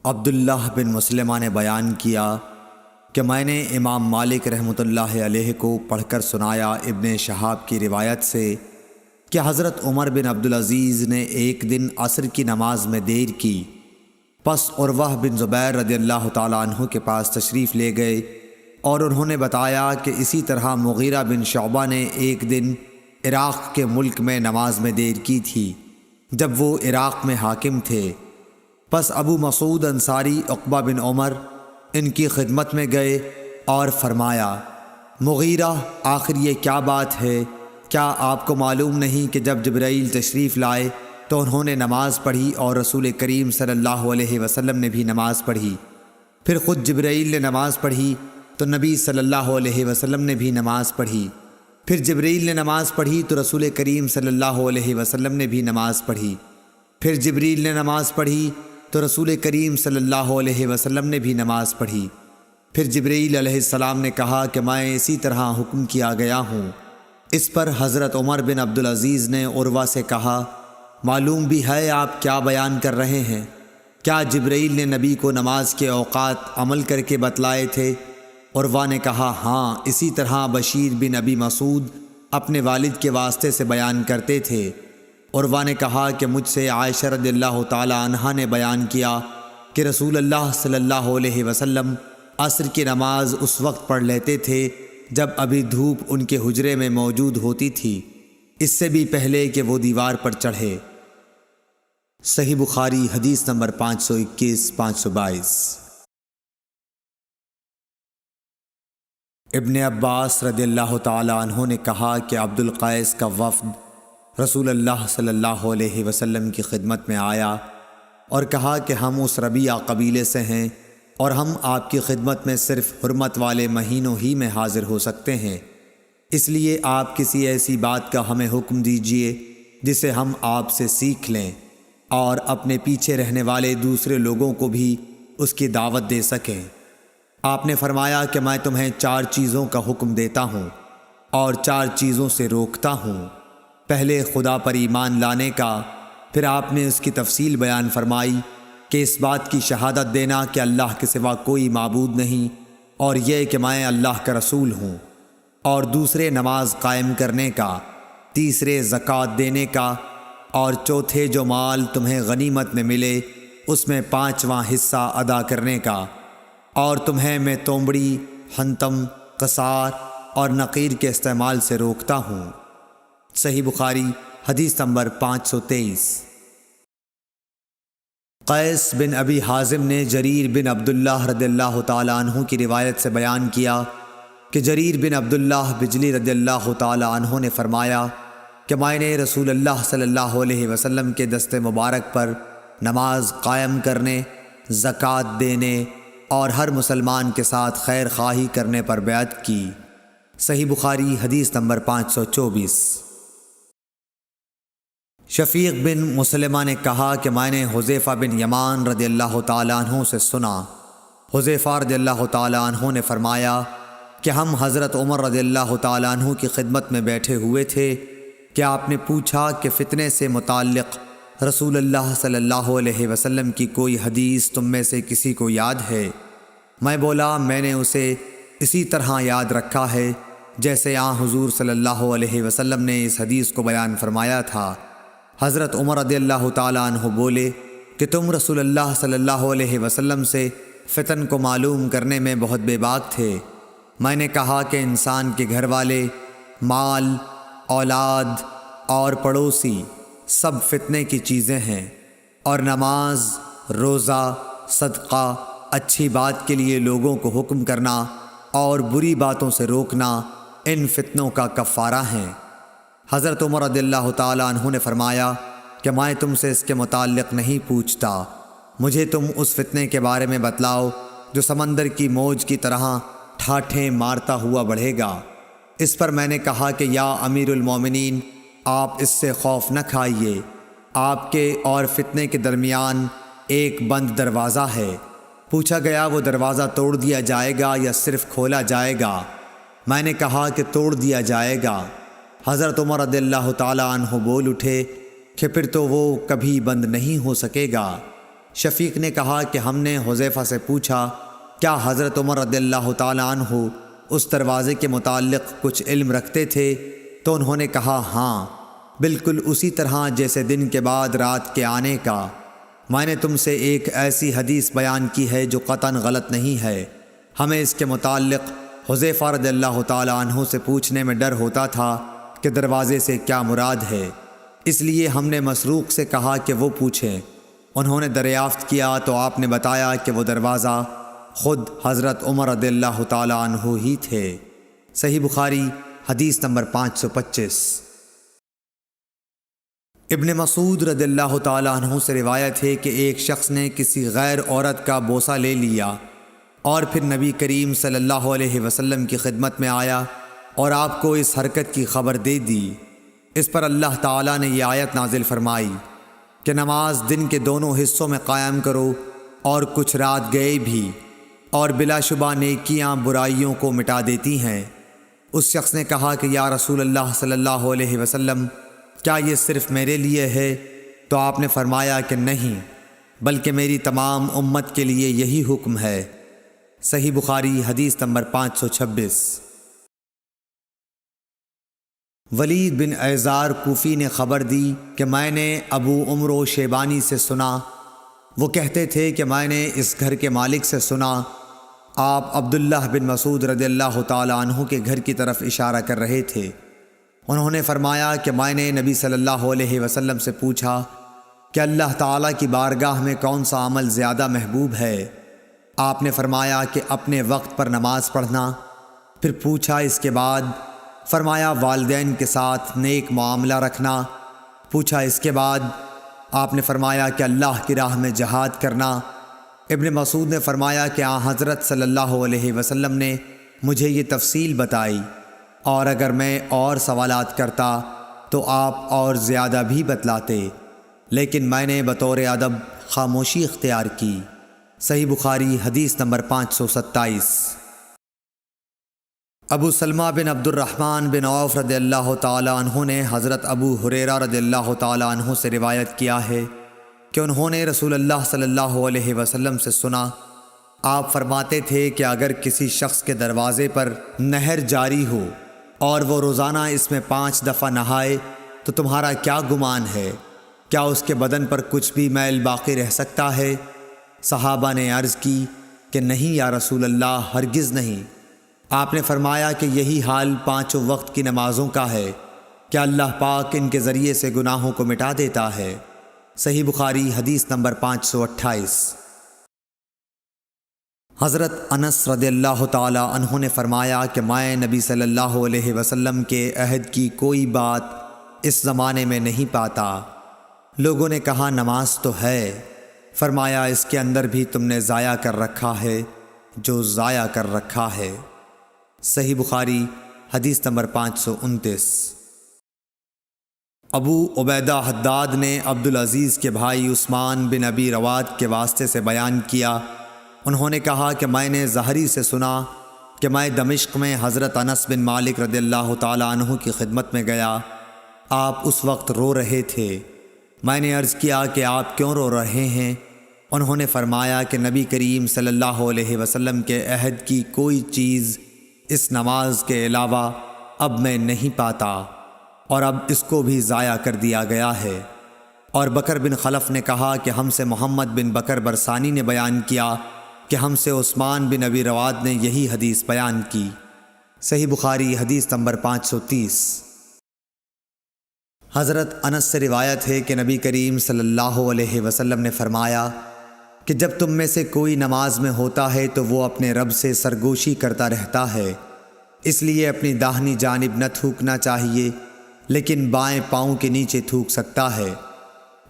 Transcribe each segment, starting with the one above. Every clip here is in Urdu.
عبداللہ بن مسلمہ نے بیان کیا کہ میں نے امام مالک رحمۃ اللہ علیہ کو پڑھ کر سنایا ابن شہاب کی روایت سے کہ حضرت عمر بن عبدالعزیز نے ایک دن عصر کی نماز میں دیر کی، پس عروہ بن زبیر رضی اللہ تعالیٰ عنہ کے پاس تشریف لے گئے اور انہوں نے بتایا کہ اسی طرح مغیرہ بن شعبہ نے ایک دن عراق کے ملک میں نماز میں دیر کی تھی جب وہ عراق میں حاکم تھے۔ پس ابو مسعود انصاری عقبہ بن عمر ان کی خدمت میں گئے اور فرمایا، مغیرہ، آخر یہ کیا بات ہے؟ کیا آپ کو معلوم نہیں کہ جب جبرائیل تشریف لائے تو انہوں نے نماز پڑھی اور رسول کریم صلی اللہ علیہ وسلم نے بھی نماز پڑھی، پھر خود جبرائیل نے نماز پڑھی تو نبی صلی اللہ علیہ وسلم نے بھی نماز پڑھی، پھر جبرائیل نے نماز پڑھی تو رسول کریم صلی اللہ علیہ وسلم نے بھی نماز پڑھی، پھر جبرائیل نے نماز پڑھی تو رسول کریم صلی اللہ علیہ وسلم نے بھی نماز پڑھی۔ پھر جبرائیل علیہ السلام نے کہا کہ میں اسی طرح حکم کیا گیا ہوں۔ اس پر حضرت عمر بن عبدالعزیز نے عروہ سے کہا، معلوم بھی ہے آپ کیا بیان کر رہے ہیں؟ کیا جبرائیل نے نبی کو نماز کے اوقات عمل کر کے بتلائے تھے؟ عروہ نے کہا، ہاں، اسی طرح بشیر بن ابی مسعود اپنے والد کے واسطے سے بیان کرتے تھے۔ عروہ نے کہا کہ مجھ سے عائشہ رضی اللہ تعالی عنہا نے بیان کیا کہ رسول اللہ صلی اللہ علیہ وسلم عصر کی نماز اس وقت پڑھ لیتے تھے جب ابھی دھوپ ان کے حجرے میں موجود ہوتی تھی، اس سے بھی پہلے کہ وہ دیوار پر چڑھے۔ صحیح بخاری حدیث نمبر 521 522۔ ابن عباس رضی اللہ تعالی عنہ نے کہا کہ عبد القیس کا وفد رسول اللہ صلی اللہ علیہ وسلم کی خدمت میں آیا اور کہا کہ ہم اس ربیعہ قبیلے سے ہیں اور ہم آپ کی خدمت میں صرف حرمت والے مہینوں ہی میں حاضر ہو سکتے ہیں، اس لیے آپ کسی ایسی بات کا ہمیں حکم دیجئے جسے ہم آپ سے سیکھ لیں اور اپنے پیچھے رہنے والے دوسرے لوگوں کو بھی اس کی دعوت دے سکیں۔ آپ نے فرمایا کہ میں تمہیں 4 چیزوں کا حکم دیتا ہوں اور 4 چیزوں سے روکتا ہوں۔ پہلے خدا پر ایمان لانے کا، پھر آپ نے اس کی تفصیل بیان فرمائی کہ اس بات کی شہادت دینا کہ اللہ کے سوا کوئی معبود نہیں اور یہ کہ میں اللہ کا رسول ہوں، اور دوسرے نماز قائم کرنے کا، تیسرے زکوٰۃ دینے کا، اور چوتھے جو مال تمہیں غنیمت میں ملے اس میں 5واں حصہ ادا کرنے کا، اور تمہیں میں تومڑی، حنطم، قصار اور نقیر کے استعمال سے روکتا ہوں۔ صحیح بخاری حدیث نمبر 523۔ قیس بن ابی حازم نے جریر بن عبداللہ رضی اللہ تعالی عنہ کی روایت سے بیان کیا کہ جریر بن عبداللہ بجلی رضی اللہ تعالی عنہ نے فرمایا کہ میں نے رسول اللہ صلی اللہ علیہ وسلم کے دست مبارک پر نماز قائم کرنے، زکوٰۃ دینے اور ہر مسلمان کے ساتھ خیر خواہی کرنے پر بیعت کی۔ صحیح بخاری حدیث نمبر 524۔ شفیق بن مسلمہ نے کہا کہ میں نے حذیفہ بن یمان رضی اللہ تعالیٰ عنہ سے سنا۔ حذیفہ رضی اللہ تعالیٰ عنہ نے فرمایا کہ ہم حضرت عمر رضی اللہ تعالیٰ عنہ کی خدمت میں بیٹھے ہوئے تھے کہ آپ نے پوچھا کہ فتنے سے متعلق رسول اللہ صلی اللہ علیہ وسلم کی کوئی حدیث تم میں سے کسی کو یاد ہے؟ میں بولا، میں نے اسے اسی طرح یاد رکھا ہے جیسے حضور صلی اللہ علیہ وسلم نے اس حدیث کو بیان فرمایا تھا۔ حضرت عمر رضی اللہ تعالیٰ عنہ بولے کہ تم رسول اللہ صلی اللہ علیہ وسلم سے فتن کو معلوم کرنے میں بہت بے باک تھے۔ میں نے کہا کہ انسان کے گھر والے، مال، اولاد اور پڑوسی سب فتنے کی چیزیں ہیں، اور نماز، روزہ، صدقہ، اچھی بات کے لیے لوگوں کو حکم کرنا اور بری باتوں سے روکنا ان فتنوں کا کفارہ ہیں۔ حضرت عمر رضی اللہ تعالیٰ عنہ نے فرمایا کہ میں تم سے اس کے متعلق نہیں پوچھتا، مجھے تم اس فتنے کے بارے میں بتلاؤ جو سمندر کی موج کی طرح ٹھاٹھیں مارتا ہوا بڑھے گا۔ اس پر میں نے کہا کہ یا امیر المومنین، آپ اس سے خوف نہ کھائیے، آپ کے اور فتنے کے درمیان ایک بند دروازہ ہے۔ پوچھا گیا وہ دروازہ توڑ دیا جائے گا یا صرف کھولا جائے گا؟ میں نے کہا کہ توڑ دیا جائے گا۔ حضرت عمر رضی اللہ تعالیٰ عنہ بول اٹھے کہ پھر تو وہ کبھی بند نہیں ہو سکے گا۔ شفیق نے کہا کہ ہم نے حذیفہ سے پوچھا کیا حضرت عمر رضی اللہ تعالیٰ عنہ اس دروازے کے متعلق کچھ علم رکھتے تھے؟ تو انہوں نے کہا ہاں، بالکل اسی طرح جیسے دن کے بعد رات کے آنے کا۔ میں نے تم سے ایک ایسی حدیث بیان کی ہے جو قطعاً غلط نہیں ہے۔ ہمیں اس کے متعلق حذیفہ رضی اللہ تعالیٰ عنہ سے پوچھنے میں ڈر ہوتا تھا کہ دروازے سے کیا مراد ہے، اس لیے ہم نے مسروق سے کہا کہ وہ پوچھیں۔ انہوں نے دریافت کیا تو آپ نے بتایا کہ وہ دروازہ خود حضرت عمر رضی اللہ تعالیٰ عنہ ہی تھے۔ صحیح بخاری حدیث نمبر 525۔ ابن مسعود رضی اللہ تعالیٰ عنہ سے روایت ہے کہ ایک شخص نے کسی غیر عورت کا بوسہ لے لیا اور پھر نبی کریم صلی اللہ علیہ وسلم کی خدمت میں آیا اور آپ کو اس حرکت کی خبر دے دی۔ اس پر اللہ تعالیٰ نے یہ آیت نازل فرمائی کہ نماز دن کے دونوں حصوں میں قائم کرو اور کچھ رات گئے بھی، اور بلا شبہ نیکیاں برائیوں کو مٹا دیتی ہیں۔ اس شخص نے کہا کہ یا رسول اللہ صلی اللہ علیہ وسلم، کیا یہ صرف میرے لیے ہے؟ تو آپ نے فرمایا کہ نہیں، بلکہ میری تمام امت کے لیے یہی حکم ہے۔ صحیح بخاری حدیث نمبر 526۔ ولید بن ایزار کوفی نے خبر دی کہ میں نے ابو عمرو شیبانی سے سنا، وہ کہتے تھے کہ میں نے اس گھر کے مالک سے سنا، آپ عبداللہ بن مسعود رضی اللہ تعالیٰ عنہ کے گھر کی طرف اشارہ کر رہے تھے۔ انہوں نے فرمایا کہ میں نے نبی صلی اللہ علیہ وسلم سے پوچھا کہ اللہ تعالیٰ کی بارگاہ میں کون سا عمل زیادہ محبوب ہے؟ آپ نے فرمایا کہ اپنے وقت پر نماز پڑھنا۔ پھر پوچھا اس کے بعد؟ فرمایا والدین کے ساتھ نیک معاملہ رکھنا۔ پوچھا اس کے بعد؟ آپ نے فرمایا کہ اللہ کی راہ میں جہاد کرنا۔ ابن مسعود نے فرمایا کہ حضرت صلی اللہ علیہ وسلم نے مجھے یہ تفصیل بتائی، اور اگر میں اور سوالات کرتا تو آپ اور زیادہ بھی بتلاتے، لیکن میں نے بطور ادب خاموشی اختیار کی۔ صحیح بخاری حدیث نمبر 527۔ ابو سلمہ بن عبد الرحمن بن عوف رضی اللہ تعالیٰ عنہ نے حضرت ابو ہریرہ رضی اللہ تعالیٰ عنہ سے روایت کیا ہے کہ انہوں نے رسول اللہ صلی اللہ علیہ وسلم سے سنا، آپ فرماتے تھے کہ اگر کسی شخص کے دروازے پر نہر جاری ہو اور وہ روزانہ اس میں 5 دفعہ نہائے تو تمہارا کیا گمان ہے؟ کیا اس کے بدن پر کچھ بھی میل باقی رہ سکتا ہے؟ صحابہ نے عرض کی کہ نہیں یا رسول اللہ، ہرگز نہیں۔ آپ نے فرمایا کہ یہی حال 5 وقت کی نمازوں کا ہے، کہ اللہ پاک ان کے ذریعے سے گناہوں کو مٹا دیتا ہے۔ صحیح بخاری حدیث نمبر 528۔ حضرت انس رضی اللہ تعالی عنہ نے فرمایا کہ میں نبی صلی اللہ علیہ وسلم کے عہد کی کوئی بات اس زمانے میں نہیں پاتا۔ لوگوں نے کہا نماز تو ہے، فرمایا اس کے اندر بھی تم نے ضائع کر رکھا ہے جو ضائع کر رکھا ہے۔ صحیح بخاری حدیث نمبر 529۔ ابو عبیدہ حداد نے عبدالعزیز کے بھائی عثمان بن ابی رواد کے واسطے سے بیان کیا، انہوں نے کہا کہ میں نے زہری سے سنا کہ میں دمشق میں حضرت انس بن مالک رضی اللہ تعالیٰ عنہ کی خدمت میں گیا، آپ اس وقت رو رہے تھے۔ میں نے عرض کیا کہ آپ کیوں رو رہے ہیں؟ انہوں نے فرمایا کہ نبی کریم صلی اللہ علیہ وسلم کے عہد کی کوئی چیز اس نماز کے علاوہ اب میں نہیں پاتا، اور اب اس کو بھی ضائع کر دیا گیا ہے۔ اور بکر بن خلف نے کہا کہ ہم سے محمد بن بکر برسانی نے بیان کیا کہ ہم سے عثمان بن ابی رواد نے یہی حدیث بیان کی۔ صحیح بخاری حدیث نمبر 530۔ حضرت انس سے روایت ہے کہ نبی کریم صلی اللہ علیہ وسلم نے فرمایا کہ جب تم میں سے کوئی نماز میں ہوتا ہے تو وہ اپنے رب سے سرگوشی کرتا رہتا ہے، اس لیے اپنی داہنی جانب نہ تھوکنا چاہیے، لیکن بائیں پاؤں کے نیچے تھوک سکتا ہے۔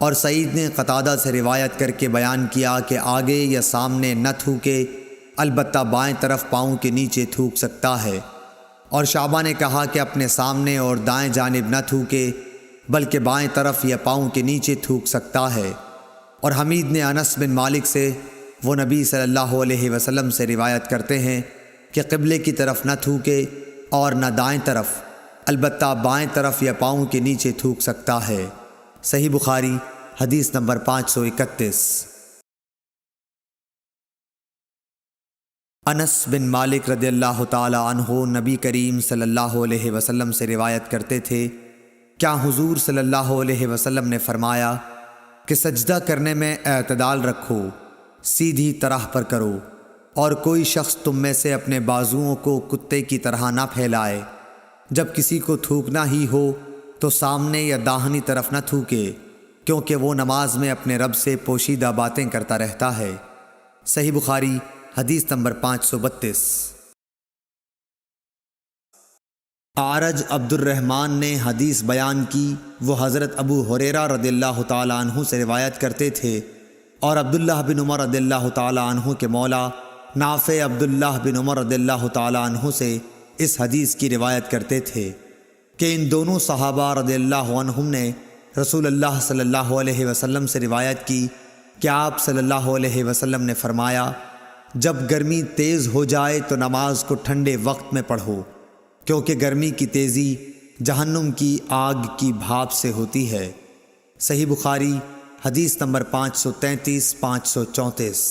اور سعید نے قتادہ سے روایت کر کے بیان کیا کہ آگے یا سامنے نہ تھوکے، البتہ بائیں طرف پاؤں کے نیچے تھوک سکتا ہے۔ اور شعبہ نے کہا کہ اپنے سامنے اور دائیں جانب نہ تھوکے، بلکہ بائیں طرف یا پاؤں کے نیچے تھوک سکتا ہے۔ اور حمید نے انس بن مالک سے، وہ نبی صلی اللہ علیہ وسلم سے روایت کرتے ہیں کہ قبلے کی طرف نہ تھوکے اور نہ دائیں طرف، البتہ بائیں طرف یا پاؤں کے نیچے تھوک سکتا ہے۔ صحیح بخاری حدیث نمبر 531۔ انس بن مالک رضی اللہ تعالی عنہ نبی کریم صلی اللہ علیہ وسلم سے روایت کرتے تھے، کیا حضور صلی اللہ علیہ وسلم نے فرمایا کہ سجدہ کرنے میں اعتدال رکھو، سیدھی طرح پر کرو، اور کوئی شخص تم میں سے اپنے بازوؤں کو کتے کی طرح نہ پھیلائے، جب کسی کو تھوکنا ہی ہو تو سامنے یا داہنی طرف نہ تھوکے، کیونکہ وہ نماز میں اپنے رب سے پوشیدہ باتیں کرتا رہتا ہے۔ صحیح بخاری حدیث نمبر 532۔ اعرج عبد الرحمن نے حدیث بیان کی، وہ حضرت ابو ہریرہ رضی اللہ تعالی عنہ سے روایت کرتے تھے، اور عبداللہ بن عمر رضی اللہ تعالی عنہ کے مولا نافع عبداللہ بن عمر رضی اللہ تعالی عنہ سے اس حدیث کی روایت کرتے تھے کہ ان دونوں صحابہ رضی اللہ عنہم نے رسول اللہ صلی اللہ علیہ وسلم سے روایت کی کہ آپ صلی اللہ علیہ وسلم نے فرمایا، جب گرمی تیز ہو جائے تو نماز کو ٹھنڈے وقت میں پڑھو، کیونکہ گرمی کی تیزی جہنم کی آگ کی بھاپ سے ہوتی ہے۔ صحیح بخاری حدیث نمبر 533 534۔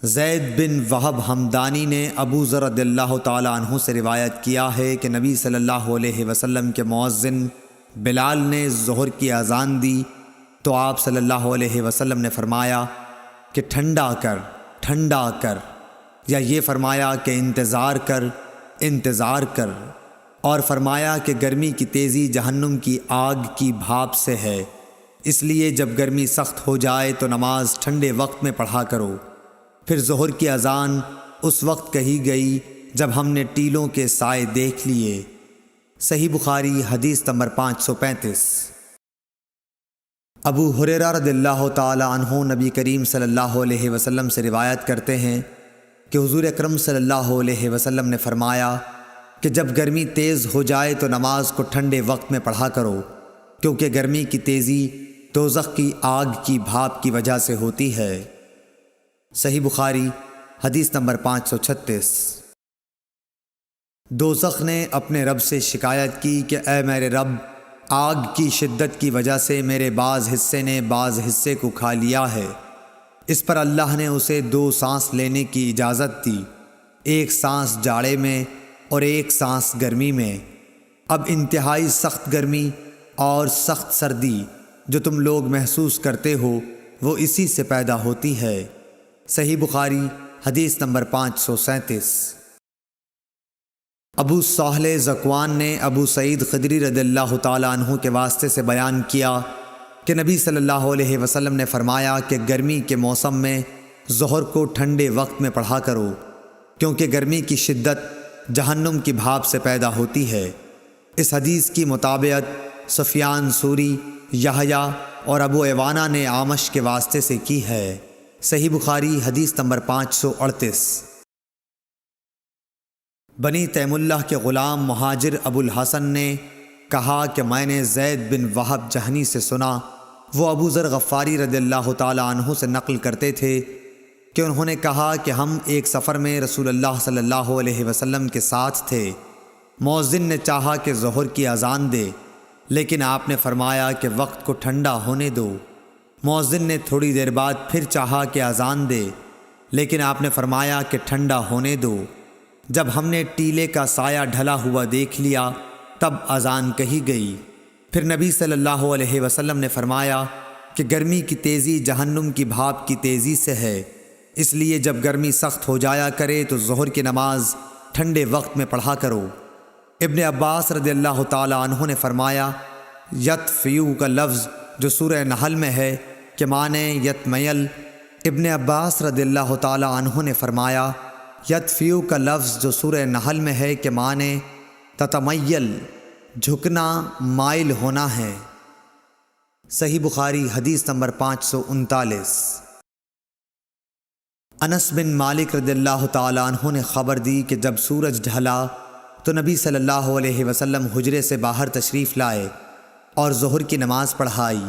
زید بن وہب ہمدانی نے ابو ذر رضی اللہ تعالی عنہ سے روایت کیا ہے کہ نبی صلی اللہ علیہ وسلم کے مؤذن بلال نے ظہر کی اذان دی تو آپ صلی اللہ علیہ وسلم نے فرمایا کہ ٹھنڈا کر، ٹھنڈا کر، یا یہ فرمایا کہ انتظار کر، انتظار کر، اور فرمایا کہ گرمی کی تیزی جہنم کی آگ کی بھاپ سے ہے، اس لیے جب گرمی سخت ہو جائے تو نماز ٹھنڈے وقت میں پڑھا کرو۔ پھر ظہر کی اذان اس وقت کہی گئی جب ہم نے ٹیلوں کے سائے دیکھ لیے۔ صحیح بخاری حدیث نمبر 535۔ ابو ہریرہ رضی اللہ تعالی عنہ نبی کریم صلی اللہ علیہ وسلم سے روایت کرتے ہیں کہ حضور اکرم صلی اللہ علیہ وسلم نے فرمایا کہ جب گرمی تیز ہو جائے تو نماز کو ٹھنڈے وقت میں پڑھا کرو، کیونکہ گرمی کی تیزی دوزخ کی آگ کی بھاپ کی وجہ سے ہوتی ہے۔ صحیح بخاری حدیث نمبر 536۔ دوزخ نے اپنے رب سے شکایت کی کہ اے میرے رب، آگ کی شدت کی وجہ سے میرے بعض حصے نے بعض حصے کو کھا لیا ہے۔ اس پر اللہ نے اسے 2 سانس لینے کی اجازت دی، ایک سانس جاڑے میں اور ایک سانس گرمی میں۔ اب انتہائی سخت گرمی اور سخت سردی جو تم لوگ محسوس کرتے ہو وہ اسی سے پیدا ہوتی ہے۔ صحیح بخاری حدیث نمبر 537۔ ابو صالح ذکوان نے ابو سعید خدری رضی اللہ تعالی عنہ کے واسطے سے بیان کیا کہ نبی صلی اللہ علیہ وسلم نے فرمایا کہ گرمی کے موسم میں ظہر کو ٹھنڈے وقت میں پڑھا کرو، کیونکہ گرمی کی شدت جہنم کی بھاپ سے پیدا ہوتی ہے۔ اس حدیث کی مطابقت سفیان ثوری، یحییٰ اور ابو عوانہ نے اعمش کے واسطے سے کی ہے۔ صحیح بخاری حدیث نمبر 538۔ بنی تیم اللہ کے غلام مہاجر ابو الحسن نے کہا کہ میں نے زید بن وہب جہنی سے سنا، وہ ابو ذر غفاری رضی اللہ تعالی عنہ سے نقل کرتے تھے کہ انہوں نے کہا کہ ہم ایک سفر میں رسول اللہ صلی اللہ علیہ وسلم کے ساتھ تھے۔ مؤذن نے چاہا کہ ظہر کی اذان دے، لیکن آپ نے فرمایا کہ وقت کو ٹھنڈا ہونے دو۔ مؤذن نے تھوڑی دیر بعد پھر چاہا کہ اذان دے، لیکن آپ نے فرمایا کہ ٹھنڈا ہونے دو۔ جب ہم نے ٹیلے کا سایہ ڈھلا ہوا دیکھ لیا تب اذان کہی گئی۔ پھر نبی صلی اللہ علیہ وسلم نے فرمایا کہ گرمی کی تیزی جہنم کی بھاپ کی تیزی سے ہے، اس لیے جب گرمی سخت ہو جایا کرے تو ظہر کی نماز ٹھنڈے وقت میں پڑھا کرو۔ ابن عباس رضی اللہ تعالی عنہ نے فرمایا، یطفیو کا لفظ جو سورہ نحل میں ہے کہ معنی یتمیل۔ ابن عباس رضی اللہ تعالی عنہ نے فرمایا، یطفیو کا لفظ جو سورہ نحل میں ہے کہ معنی تتمیل، جھکنا، مائل ہونا ہے۔ صحیح بخاری حدیث نمبر 539۔ انس بن مالک رضی اللہ تعالی عنہ نے خبر دی کہ جب سورج ڈھلا تو نبی صلی اللہ علیہ وسلم حجرے سے باہر تشریف لائے اور ظہر کی نماز پڑھائی،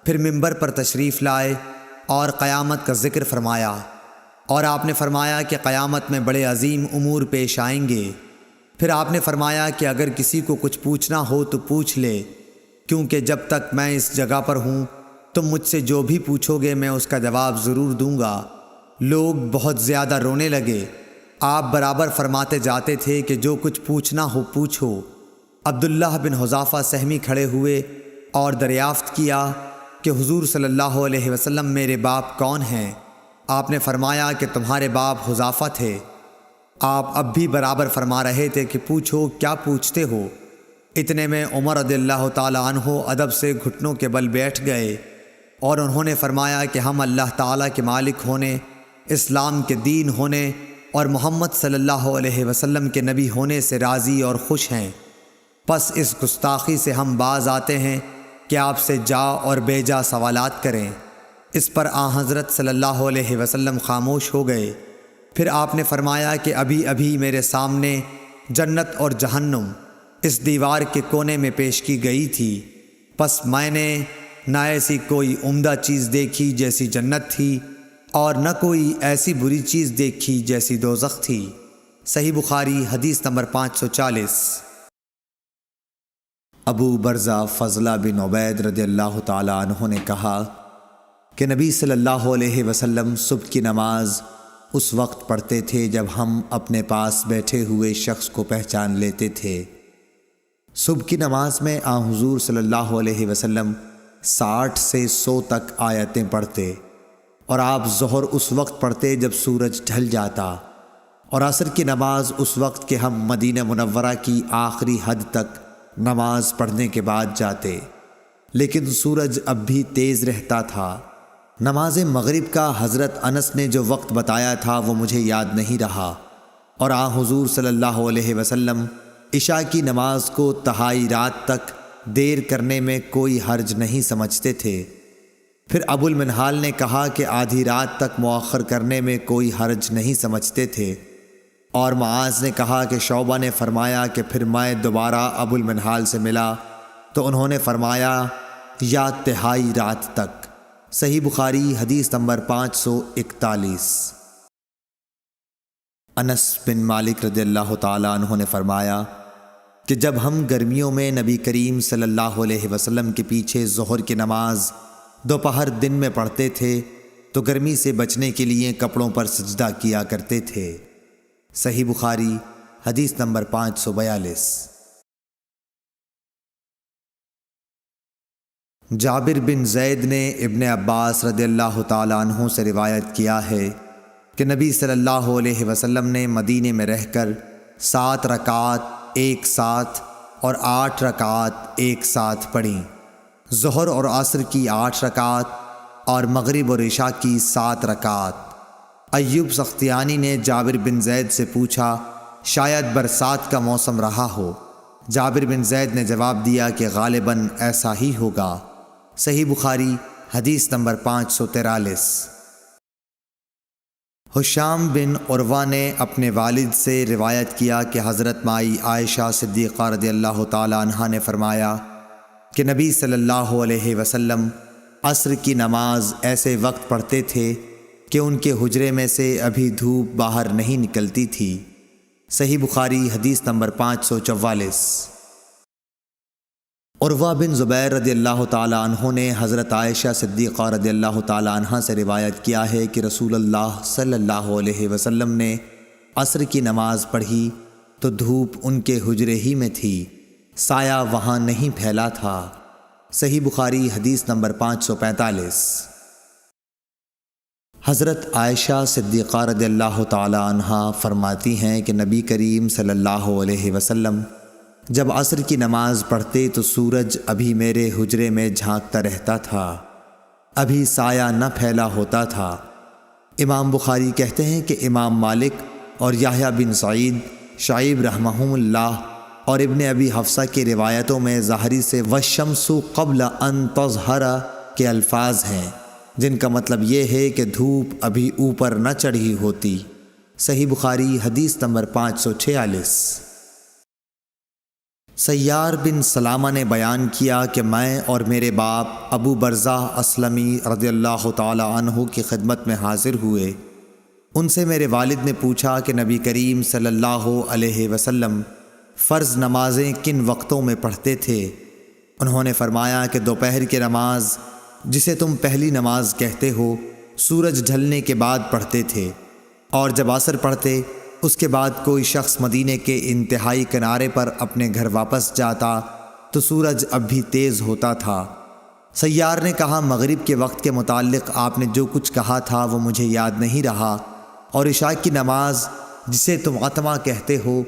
پھر منبر پر تشریف لائے اور قیامت کا ذکر فرمایا، اور آپ نے فرمایا کہ قیامت میں بڑے عظیم امور پیش آئیں گے۔ پھر آپ نے فرمایا کہ اگر کسی کو کچھ پوچھنا ہو تو پوچھ لے، کیونکہ جب تک میں اس جگہ پر ہوں تم مجھ سے جو بھی پوچھو گے میں اس کا جواب ضرور دوں گا۔ لوگ بہت زیادہ رونے لگے۔ آپ برابر فرماتے جاتے تھے کہ جو کچھ پوچھنا ہو پوچھو۔ عبداللہ بن حذافہ سہمی کھڑے ہوئے اور دریافت کیا کہ حضور صلی اللہ علیہ وسلم میرے باپ کون ہیں؟ آپ نے فرمایا کہ تمہارے باپ حذافہ تھے۔ آپ اب بھی برابر فرما رہے تھے کہ پوچھو کیا پوچھتے ہو۔ اتنے میں عمر رضی اللہ تعالیٰ عنہ ادب سے گھٹنوں کے بل بیٹھ گئے اور انہوں نے فرمایا کہ ہم اللہ تعالیٰ کے مالک ہونے، اسلام کے دین ہونے اور محمد صلی اللہ علیہ وسلم کے نبی ہونے سے راضی اور خوش ہیں۔ پس اس گستاخی سے ہم باز آتے ہیں کہ آپ سے جا اور بے جا سوالات کریں۔ اس پر حضرت صلی اللہ علیہ وسلم خاموش ہو گئے۔ پھر آپ نے فرمایا کہ ابھی ابھی میرے سامنے جنت اور جہنم اس دیوار کے کونے میں پیش کی گئی تھی، پس میں نے نہ ایسی کوئی عمدہ چیز دیکھی جیسی جنت تھی اور نہ کوئی ایسی بری چیز دیکھی جیسی دوزخ تھی۔ صحیح بخاری حدیث نمبر 540۔ ابو برزہ فضلہ بن عبید رضی اللہ تعالیٰ عنہ نے کہا کہ نبی صلی اللہ علیہ وسلم صبح کی نماز اس وقت پڑھتے تھے جب ہم اپنے پاس بیٹھے ہوئے شخص کو پہچان لیتے تھے۔ صبح کی نماز میں حضور صلی اللہ علیہ وسلم 60 سے 100 تک آیتیں پڑھتے، اور آپ ظہر اس وقت پڑھتے جب سورج ڈھل جاتا، اور عصر کی نماز اس وقت کہ ہم مدینہ منورہ کی آخری حد تک نماز پڑھنے کے بعد جاتے، لیکن سورج اب بھی تیز رہتا تھا۔ نماز مغرب کا حضرت انس نے جو وقت بتایا تھا وہ مجھے یاد نہیں رہا، اور حضور صلی اللہ علیہ وسلم عشاء کی نماز کو تہائی رات تک دیر کرنے میں کوئی حرج نہیں سمجھتے تھے۔ پھر ابو المنہال نے کہا کہ آدھی رات تک مؤخر کرنے میں کوئی حرج نہیں سمجھتے تھے، اور معاذ نے کہا کہ شعبہ نے فرمایا کہ پھر میں دوبارہ ابو المنہال سے ملا تو انہوں نے فرمایا یا تہائی رات تک۔ صحیح بخاری حدیث نمبر 541۔ انس بن مالک رضی اللہ تعالیٰ عنہ نے فرمایا کہ جب ہم گرمیوں میں نبی کریم صلی اللہ علیہ وسلم کے پیچھے ظہر کی نماز دوپہر دن میں پڑھتے تھے تو گرمی سے بچنے کے لیے کپڑوں پر سجدہ کیا کرتے تھے۔ صحیح بخاری حدیث نمبر 542۔ جابر بن زید نے ابن عباس رضی اللہ تعالیٰ عنہ سے روایت کیا ہے کہ نبی صلی اللہ علیہ وسلم نے مدینے میں رہ کر 7 رکعات ایک ساتھ اور 8 رکعات ایک ساتھ پڑھیں، ظہر اور عصر کی 8 رکعات اور مغرب اور عشاء کی 7 رکعات۔ ایوب سختیانی نے جابر بن زید سے پوچھا شاید برسات کا موسم رہا ہو۔ جابر بن زید نے جواب دیا کہ غالباً ایسا ہی ہوگا۔ صحیح بخاری حدیث نمبر 543۔ حشام بن عروہ نے اپنے والد سے روایت کیا کہ حضرت مائی عائشہ صدیقہ رضی اللہ تعالی عنہا نے فرمایا کہ نبی صلی اللہ علیہ وسلم عصر کی نماز ایسے وقت پڑھتے تھے کہ ان کے حجرے میں سے ابھی دھوپ باہر نہیں نکلتی تھی۔ صحیح بخاری حدیث نمبر 544۔ عروہ بن زبیر رضی اللہ تعالی عنہ نے حضرت عائشہ صدیقہ رضی اللہ تعالی عنہا سے روایت کیا ہے کہ رسول اللہ صلی اللہ علیہ وسلم نے عصر کی نماز پڑھی تو دھوپ ان کے حجرے ہی میں تھی، سایہ وہاں نہیں پھیلا تھا۔ صحیح بخاری حدیث نمبر 545۔ حضرت عائشہ صدیقہ رضی اللہ تعالی عنہا فرماتی ہیں کہ نبی کریم صلی اللہ علیہ وسلم جب عصر کی نماز پڑھتے تو سورج ابھی میرے حجرے میں جھانکتا رہتا تھا، ابھی سایہ نہ پھیلا ہوتا تھا۔ امام بخاری کہتے ہیں کہ امام مالک اور یحییٰ بن سعید، شعیب رحمہم اللہ اور ابن ابی حفصہ کی روایتوں میں ظاہری سے والشمس قبل ان تظہر کے الفاظ ہیں، جن کا مطلب یہ ہے کہ دھوپ ابھی اوپر نہ چڑھی ہوتی۔ صحیح بخاری حدیث نمبر 546۔ سیار بن سلامہ نے بیان کیا کہ میں اور میرے باپ ابو برزہ اسلمی رضی اللہ تعالی عنہ کی خدمت میں حاضر ہوئے۔ ان سے میرے والد نے پوچھا کہ نبی کریم صلی اللہ علیہ وسلم فرض نمازیں کن وقتوں میں پڑھتے تھے؟ انہوں نے فرمایا کہ دوپہر کی نماز جسے تم پہلی نماز کہتے ہو سورج ڈھلنے کے بعد پڑھتے تھے، اور جب عصر پڑھتے اس کے بعد کوئی شخص مدینے کے انتہائی کنارے پر اپنے گھر واپس جاتا تو سورج اب بھی تیز ہوتا تھا۔ سیار نے کہا مغرب کے وقت کے متعلق آپ نے جو کچھ کہا تھا وہ مجھے یاد نہیں رہا، اور عشاء کی نماز جسے تم عتمہ کہتے ہو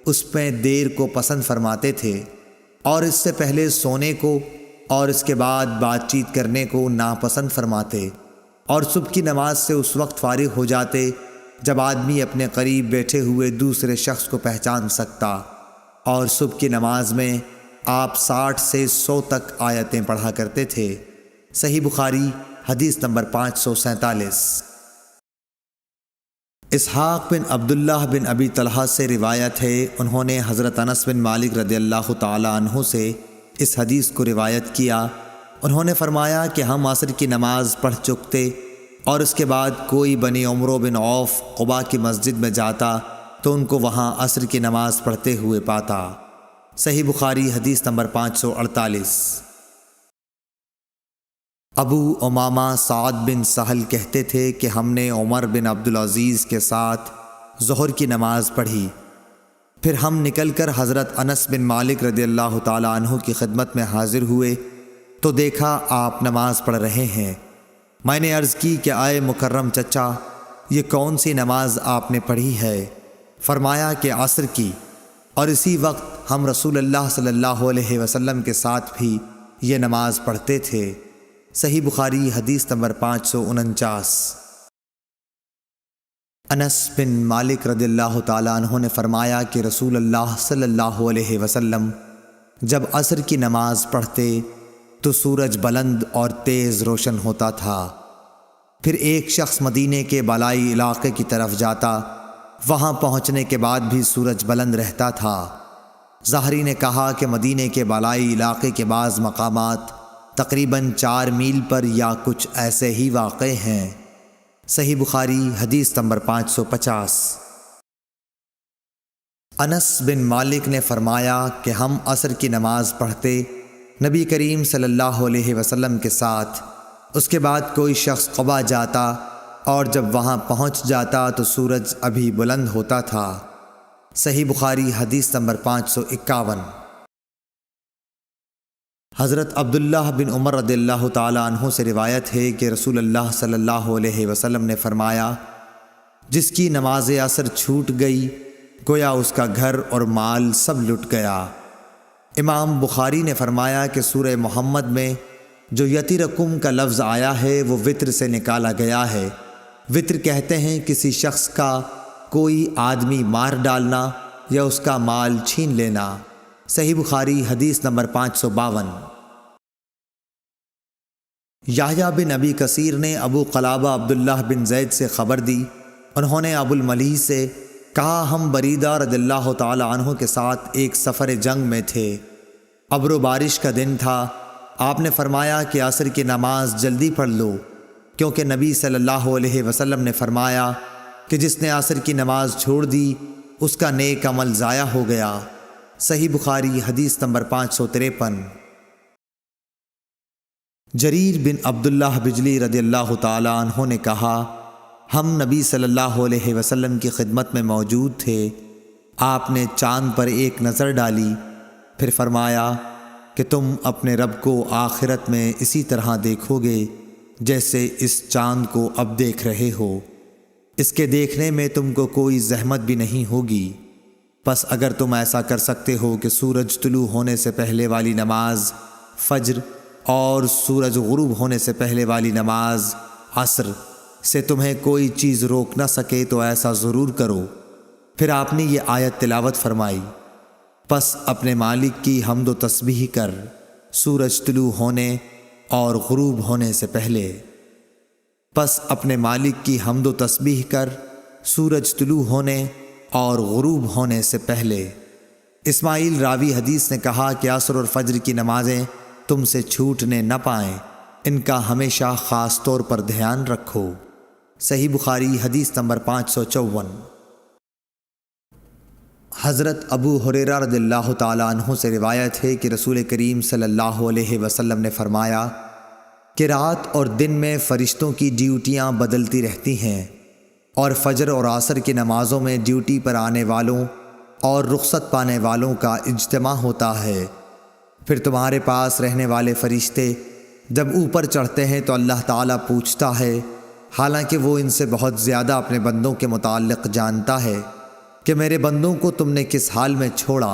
اس میں دیر کو پسند فرماتے تھے، اور اس سے پہلے سونے کو اور اس کے بعد بات چیت کرنے کو ناپسند فرماتے، اور صبح کی نماز سے اس وقت فارغ ہو جاتے جب آدمی اپنے قریب بیٹھے ہوئے دوسرے شخص کو پہچان سکتا، اور صبح کی نماز میں آپ 60 سے 100 تک آیتیں پڑھا کرتے تھے۔ صحیح بخاری حدیث نمبر 547۔ اسحاق بن عبداللہ بن ابی طلحہ سے روایت ہے، انہوں نے حضرت انس بن مالک رضی اللہ تعالی عنہ سے اس حدیث کو روایت کیا۔ انہوں نے فرمایا کہ ہم عصر کی نماز پڑھ چکتے اور اس کے بعد کوئی بنی عمرو بن عوف قباء کی مسجد میں جاتا تو ان کو وہاں عصر کی نماز پڑھتے ہوئے پاتا۔ صحیح بخاری حدیث نمبر 548۔ ابو امامہ سعد بن سہل کہتے تھے کہ ہم نے عمر بن عبدالعزیز کے ساتھ ظہر کی نماز پڑھی، پھر ہم نکل کر حضرت انس بن مالک رضی اللہ تعالی عنہ کی خدمت میں حاضر ہوئے تو دیکھا آپ نماز پڑھ رہے ہیں۔ میں نے عرض کی کہ آئے مکرم چچا، یہ کون سی نماز آپ نے پڑھی ہے؟ فرمایا کہ عصر کی، اور اسی وقت ہم رسول اللہ صلی اللہ علیہ وسلم کے ساتھ بھی یہ نماز پڑھتے تھے۔ صحیح بخاری حدیث نمبر 549۔ انس بن مالک رضی اللہ تعالیٰ عنہ نے فرمایا کہ رسول اللہ صلی اللہ علیہ وسلم جب عصر کی نماز پڑھتے تو سورج بلند اور تیز روشن ہوتا تھا، پھر ایک شخص مدینے کے بالائی علاقے کی طرف جاتا، وہاں پہنچنے کے بعد بھی سورج بلند رہتا تھا۔ ظاہری نے کہا کہ مدینے کے بالائی علاقے کے بعض مقامات تقریباً 4 میل پر یا کچھ ایسے ہی واقع ہیں۔ صحیح بخاری حدیث نمبر 550۔ انس بن مالک نے فرمایا کہ ہم عصر کی نماز پڑھتے نبی کریم صلی اللہ علیہ وسلم کے ساتھ، اس کے بعد کوئی شخص قباء جاتا اور جب وہاں پہنچ جاتا تو سورج ابھی بلند ہوتا تھا۔ صحیح بخاری حدیث نمبر 551۔ حضرت عبداللہ بن عمر رضی اللہ تعالی عنہ سے روایت ہے کہ رسول اللہ صلی اللہ علیہ وسلم نے فرمایا، جس کی نماز عصر چھوٹ گئی گویا اس کا گھر اور مال سب لٹ گیا۔ امام بخاری نے فرمایا کہ سورہ محمد میں جو یتیرکم کا لفظ آیا ہے وہ وطر سے نکالا گیا ہے۔ وطر کہتے ہیں کسی شخص کا کوئی آدمی مار ڈالنا یا اس کا مال چھین لینا۔ صحیح بخاری حدیث نمبر 552۔ یحییٰ بن ابی کثیر نے ابو قلابہ عبداللہ بن زید سے خبر دی، انہوں نے ابو الملیح سے کہا ہم بریدہ رضی اللہ تعالی عنہ کے ساتھ ایک سفر جنگ میں تھے، ابر و بارش کا دن تھا، آپ نے فرمایا کہ عصر کی نماز جلدی پڑھ لو، کیونکہ نبی صلی اللہ علیہ وسلم نے فرمایا کہ جس نے عصر کی نماز چھوڑ دی اس کا نیک عمل ضائع ہو گیا۔ صحیح بخاری حدیث نمبر 553۔ جریر بن عبداللہ بجلی رضی اللہ تعالی عنہ نے کہا ہم نبی صلی اللہ علیہ وسلم کی خدمت میں موجود تھے، آپ نے چاند پر ایک نظر ڈالی، پھر فرمایا کہ تم اپنے رب کو آخرت میں اسی طرح دیکھو گے جیسے اس چاند کو اب دیکھ رہے ہو، اس کے دیکھنے میں تم کو کوئی زحمت بھی نہیں ہوگی، پس اگر تم ایسا کر سکتے ہو کہ سورج طلوع ہونے سے پہلے والی نماز فجر اور سورج غروب ہونے سے پہلے والی نماز عصر سے تمہیں کوئی چیز روک نہ سکے تو ایسا ضرور کرو۔ پھر آپ نے یہ آیت تلاوت فرمائی، پس اپنے مالک کی حمد و تسبیح کر سورج طلوع ہونے اور غروب ہونے سے پہلے، پس اپنے مالک کی حمد و تسبیح کر سورج طلوع ہونے اور غروب ہونے سے پہلے۔ اسماعیل راوی حدیث نے کہا کہ عصر اور فجر کی نمازیں تم سے چھوٹنے نہ پائیں، ان کا ہمیشہ خاص طور پر دھیان رکھو۔ صحیح بخاری حدیث نمبر 554۔ حضرت ابو ہریرہ رضی اللہ تعالیٰ عنہ سے روایت ہے کہ رسول کریم صلی اللہ علیہ وسلم نے فرمایا کہ رات اور دن میں فرشتوں کی ڈیوٹیاں بدلتی رہتی ہیں، اور فجر اور عصر کی نمازوں میں ڈیوٹی پر آنے والوں اور رخصت پانے والوں کا اجتماع ہوتا ہے۔ پھر تمہارے پاس رہنے والے فرشتے جب اوپر چڑھتے ہیں تو اللہ تعالیٰ پوچھتا ہے، حالانکہ وہ ان سے بہت زیادہ اپنے بندوں کے متعلق جانتا ہے، کہ میرے بندوں کو تم نے کس حال میں چھوڑا؟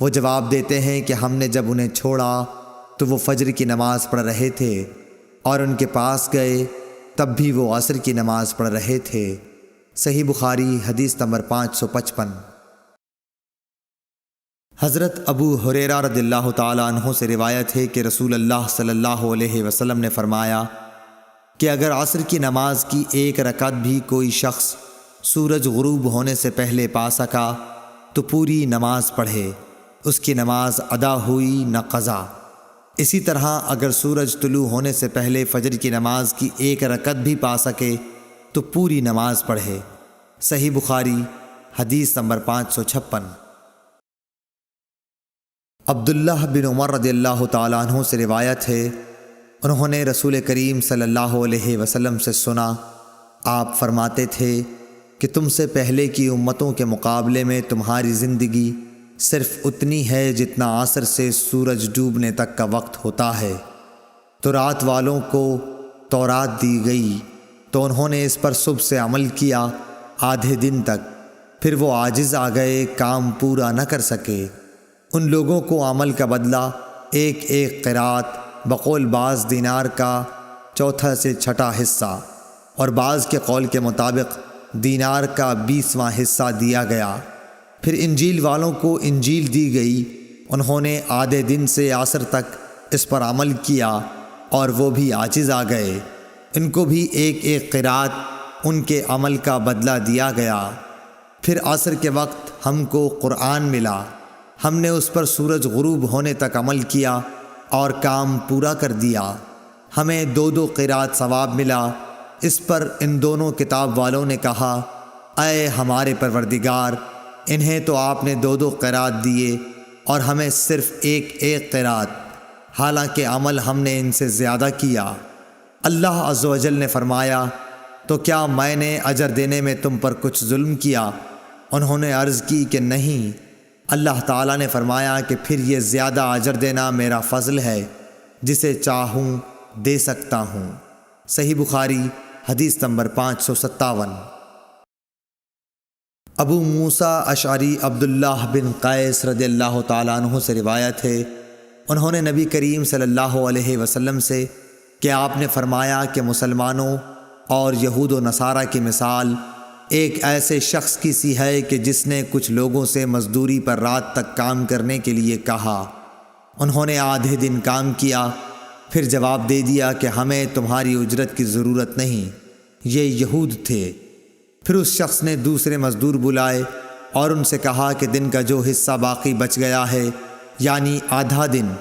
وہ جواب دیتے ہیں کہ ہم نے جب انہیں چھوڑا تو وہ فجر کی نماز پڑھ رہے تھے، اور ان کے پاس گئے تب بھی وہ عصر کی نماز پڑھ رہے تھے۔ صحیح بخاری حدیث نمبر 555۔ حضرت ابو ہریرہ رضی اللہ تعالیٰ عنہ سے روایت ہے کہ رسول اللہ صلی اللہ علیہ وسلم نے فرمایا کہ اگر عصر کی نماز کی ایک رکعت بھی کوئی شخص سورج غروب ہونے سے پہلے پا سکا تو پوری نماز پڑھے، اس کی نماز ادا ہوئی نہ قضا۔ اسی طرح اگر سورج طلوع ہونے سے پہلے فجر کی نماز کی ایک رکعت بھی پا سکے تو پوری نماز پڑھے۔ صحیح بخاری حدیث نمبر 556۔ عبداللہ بن عمر رضی اللہ تعالیٰ عنہ سے روایت ہے، انہوں نے رسول کریم صلی اللہ علیہ وسلم سے سنا، آپ فرماتے تھے کہ تم سے پہلے کی امتوں کے مقابلے میں تمہاری زندگی صرف اتنی ہے جتنا عصر سے سورج ڈوبنے تک کا وقت ہوتا ہے۔ تو رات والوں کو تورات دی گئی تو انہوں نے اس پر صبح سے عمل کیا آدھے دن تک، پھر وہ عاجز آ گئے، کام پورا نہ کر سکے۔ ان لوگوں کو عمل کا بدلہ ایک ایک قرات بقول بعض دینار کا چوتھا سے چھٹا حصہ، اور بعض کے قول کے مطابق دینار کا 20واں حصہ دیا گیا۔ پھر انجیل والوں کو انجیل دی گئی، انہوں نے آدھے دن سے عصر تک اس پر عمل کیا اور وہ بھی عاجز آ گئے، ان کو بھی ایک ایک قرات ان کے عمل کا بدلہ دیا گیا۔ پھر عصر کے وقت ہم کو قرآن ملا، ہم نے اس پر سورج غروب ہونے تک عمل کیا اور کام پورا کر دیا، ہمیں 2 قرات ثواب ملا۔ اس پر ان دونوں کتاب والوں نے کہا، اے ہمارے پروردگار، انہیں تو آپ نے 2 قرات دیے اور ہمیں صرف ایک ایک قرات، حالانکہ عمل ہم نے ان سے زیادہ کیا۔ اللہ عز و جل نے فرمایا، تو کیا میں نے اجر دینے میں تم پر کچھ ظلم کیا؟ انہوں نے عرض کی کہ نہیں۔ اللہ تعالیٰ نے فرمایا کہ پھر یہ زیادہ اجر دینا میرا فضل ہے، جسے چاہوں دے سکتا ہوں۔ صحیح بخاری حدیث نمبر 557۔ ابو موسیٰ اشعری عبداللہ بن قیس رضی اللہ تعالیٰ عنہ سے روایت ہے، انہوں نے نبی کریم صلی اللہ علیہ وسلم سے کہ آپ نے فرمایا کہ مسلمانوں اور یہود و نصارہ کی مثال ایک ایسے شخص کی سی ہے کہ جس نے کچھ لوگوں سے مزدوری پر رات تک کام کرنے کے لیے کہا، انہوں نے آدھے دن کام کیا، پھر جواب دے دیا کہ ہمیں تمہاری اجرت کی ضرورت نہیں، یہ یہود تھے۔ پھر اس شخص نے دوسرے مزدور بلائے اور ان سے کہا کہ دن کا جو حصہ باقی بچ گیا ہے، یعنی آدھا دن،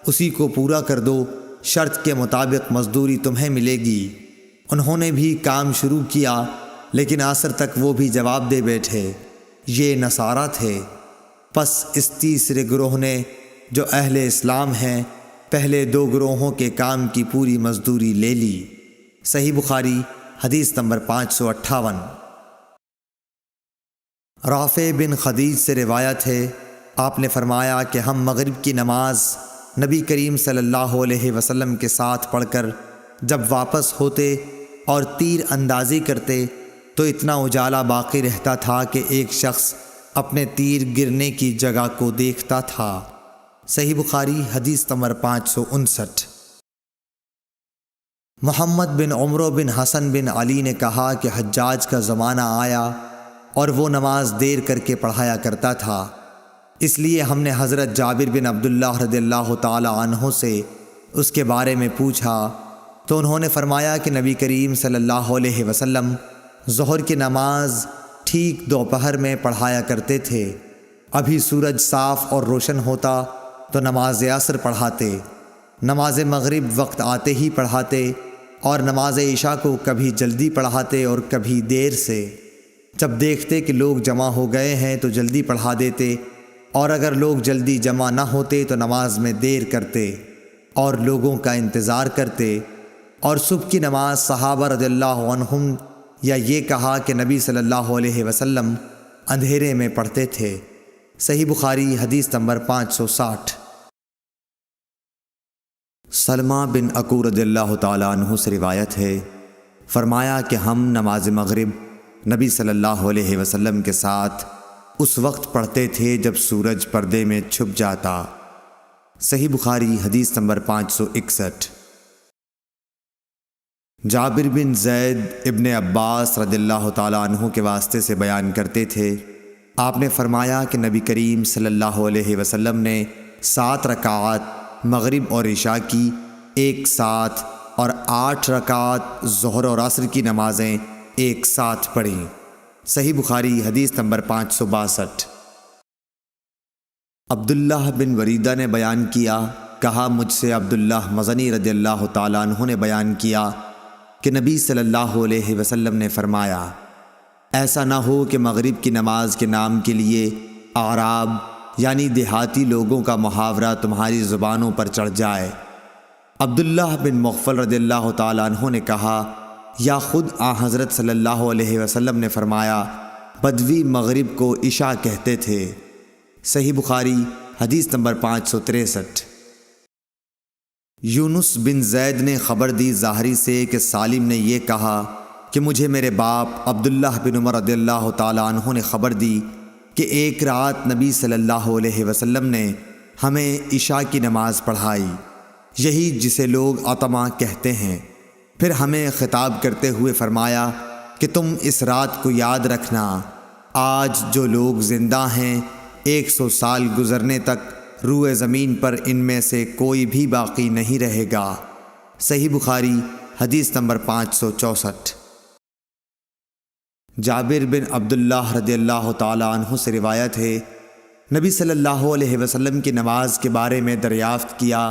اسی کو پورا کر دو، شرط کے مطابق مزدوری تمہیں ملے گی۔ انہوں نے بھی کام شروع کیا، لیکن عصر تک وہ بھی جواب دے بیٹھے، یہ نصارہ تھے۔ پس اس تیسرے گروہ نے جو اہل اسلام ہیں پہلے 2 گروہوں کے کام کی پوری مزدوری لے لی۔ صحیح بخاری حدیث نمبر 558۔ رافع بن خدیج سے روایت ہے، آپ نے فرمایا کہ ہم مغرب کی نماز نبی کریم صلی اللہ علیہ وسلم کے ساتھ پڑھ کر جب واپس ہوتے اور تیر اندازی کرتے تو اتنا اجالا باقی رہتا تھا کہ ایک شخص اپنے تیر گرنے کی جگہ کو دیکھتا تھا۔ صحیح بخاری حدیث نمبر 559۔ محمد بن عمرو بن حسن بن علی نے کہا کہ حجاج کا زمانہ آیا اور وہ نماز دیر کر کے پڑھایا کرتا تھا، اس لیے ہم نے حضرت جابر بن عبداللہ رضی اللہ تعالی عنہ سے اس کے بارے میں پوچھا تو انہوں نے فرمایا کہ نبی کریم صلی اللہ علیہ وسلم ظہر کی نماز ٹھیک دوپہر میں پڑھایا کرتے تھے، ابھی سورج صاف اور روشن ہوتا تو نماز عصر پڑھاتے، نماز مغرب وقت آتے ہی پڑھاتے، اور نماز عشاء کو کبھی جلدی پڑھاتے اور کبھی دیر سے۔ جب دیکھتے کہ لوگ جمع ہو گئے ہیں تو جلدی پڑھا دیتے، اور اگر لوگ جلدی جمع نہ ہوتے تو نماز میں دیر کرتے اور لوگوں کا انتظار کرتے۔ اور صبح کی نماز صحابہ رضی اللہ عنہم یا یہ کہا کہ نبی صلی اللہ علیہ وسلم اندھیرے میں پڑھتے تھے۔ صحیح بخاری حدیث نمبر 560۔ سلمہ بن اکو رضی اللہ تعالیٰ عنہ سے روایت ہے، فرمایا کہ ہم نماز مغرب نبی صلی اللہ علیہ وسلم کے ساتھ اس وقت پڑھتے تھے جب سورج پردے میں چھپ جاتا۔ صحیح بخاری حدیث نمبر 561۔ جابر بن زید ابن عباس رضی اللہ تعالیٰ عنہ کے واسطے سے بیان کرتے تھے، آپ نے فرمایا کہ نبی کریم صلی اللہ علیہ وسلم نے 7 رکعات مغرب اور عشاء کی ایک ساتھ اور 8 رکعات ظہر اور عصر کی نمازیں ایک ساتھ پڑھیں۔ صحیح بخاری حدیث نمبر 562۔ عبداللہ بن وریدہ نے بیان کیا، کہا مجھ سے عبداللہ مزنی رضی اللہ تعالیٰ عنہ نے بیان کیا کہ نبی صلی اللہ علیہ وسلم نے فرمایا، ایسا نہ ہو کہ مغرب کی نماز کے نام کے لیے اعراب یعنی دیہاتی لوگوں کا محاورہ تمہاری زبانوں پر چڑھ جائے۔ عبداللہ بن مغفل رضی اللہ تعالیٰ عنہ نے کہا، یا خود حضرت صلی اللہ علیہ وسلم نے فرمایا، بدوی مغرب کو عشاء کہتے تھے۔ صحیح بخاری حدیث نمبر 563۔ یونس بن زید نے خبر دی ظاہری سے کہ سالم نے یہ کہا کہ مجھے میرے باپ عبداللہ بن عمر رضی اللہ تعالیٰ عنہ نے خبر دی کہ ایک رات نبی صلی اللہ علیہ وسلم نے ہمیں عشاء کی نماز پڑھائی، یہی جسے لوگ عتمہ کہتے ہیں۔ پھر ہمیں خطاب کرتے ہوئے فرمایا کہ تم اس رات کو یاد رکھنا، آج جو لوگ زندہ ہیں 100 سال گزرنے تک روئے زمین پر ان میں سے کوئی بھی باقی نہیں رہے گا۔ صحیح بخاری حدیث نمبر 564۔ جابر بن عبداللہ رضی اللہ تعالیٰ عنہ سے روایت ہے، نبی صلی اللہ علیہ وسلم کی نماز کے بارے میں دریافت کیا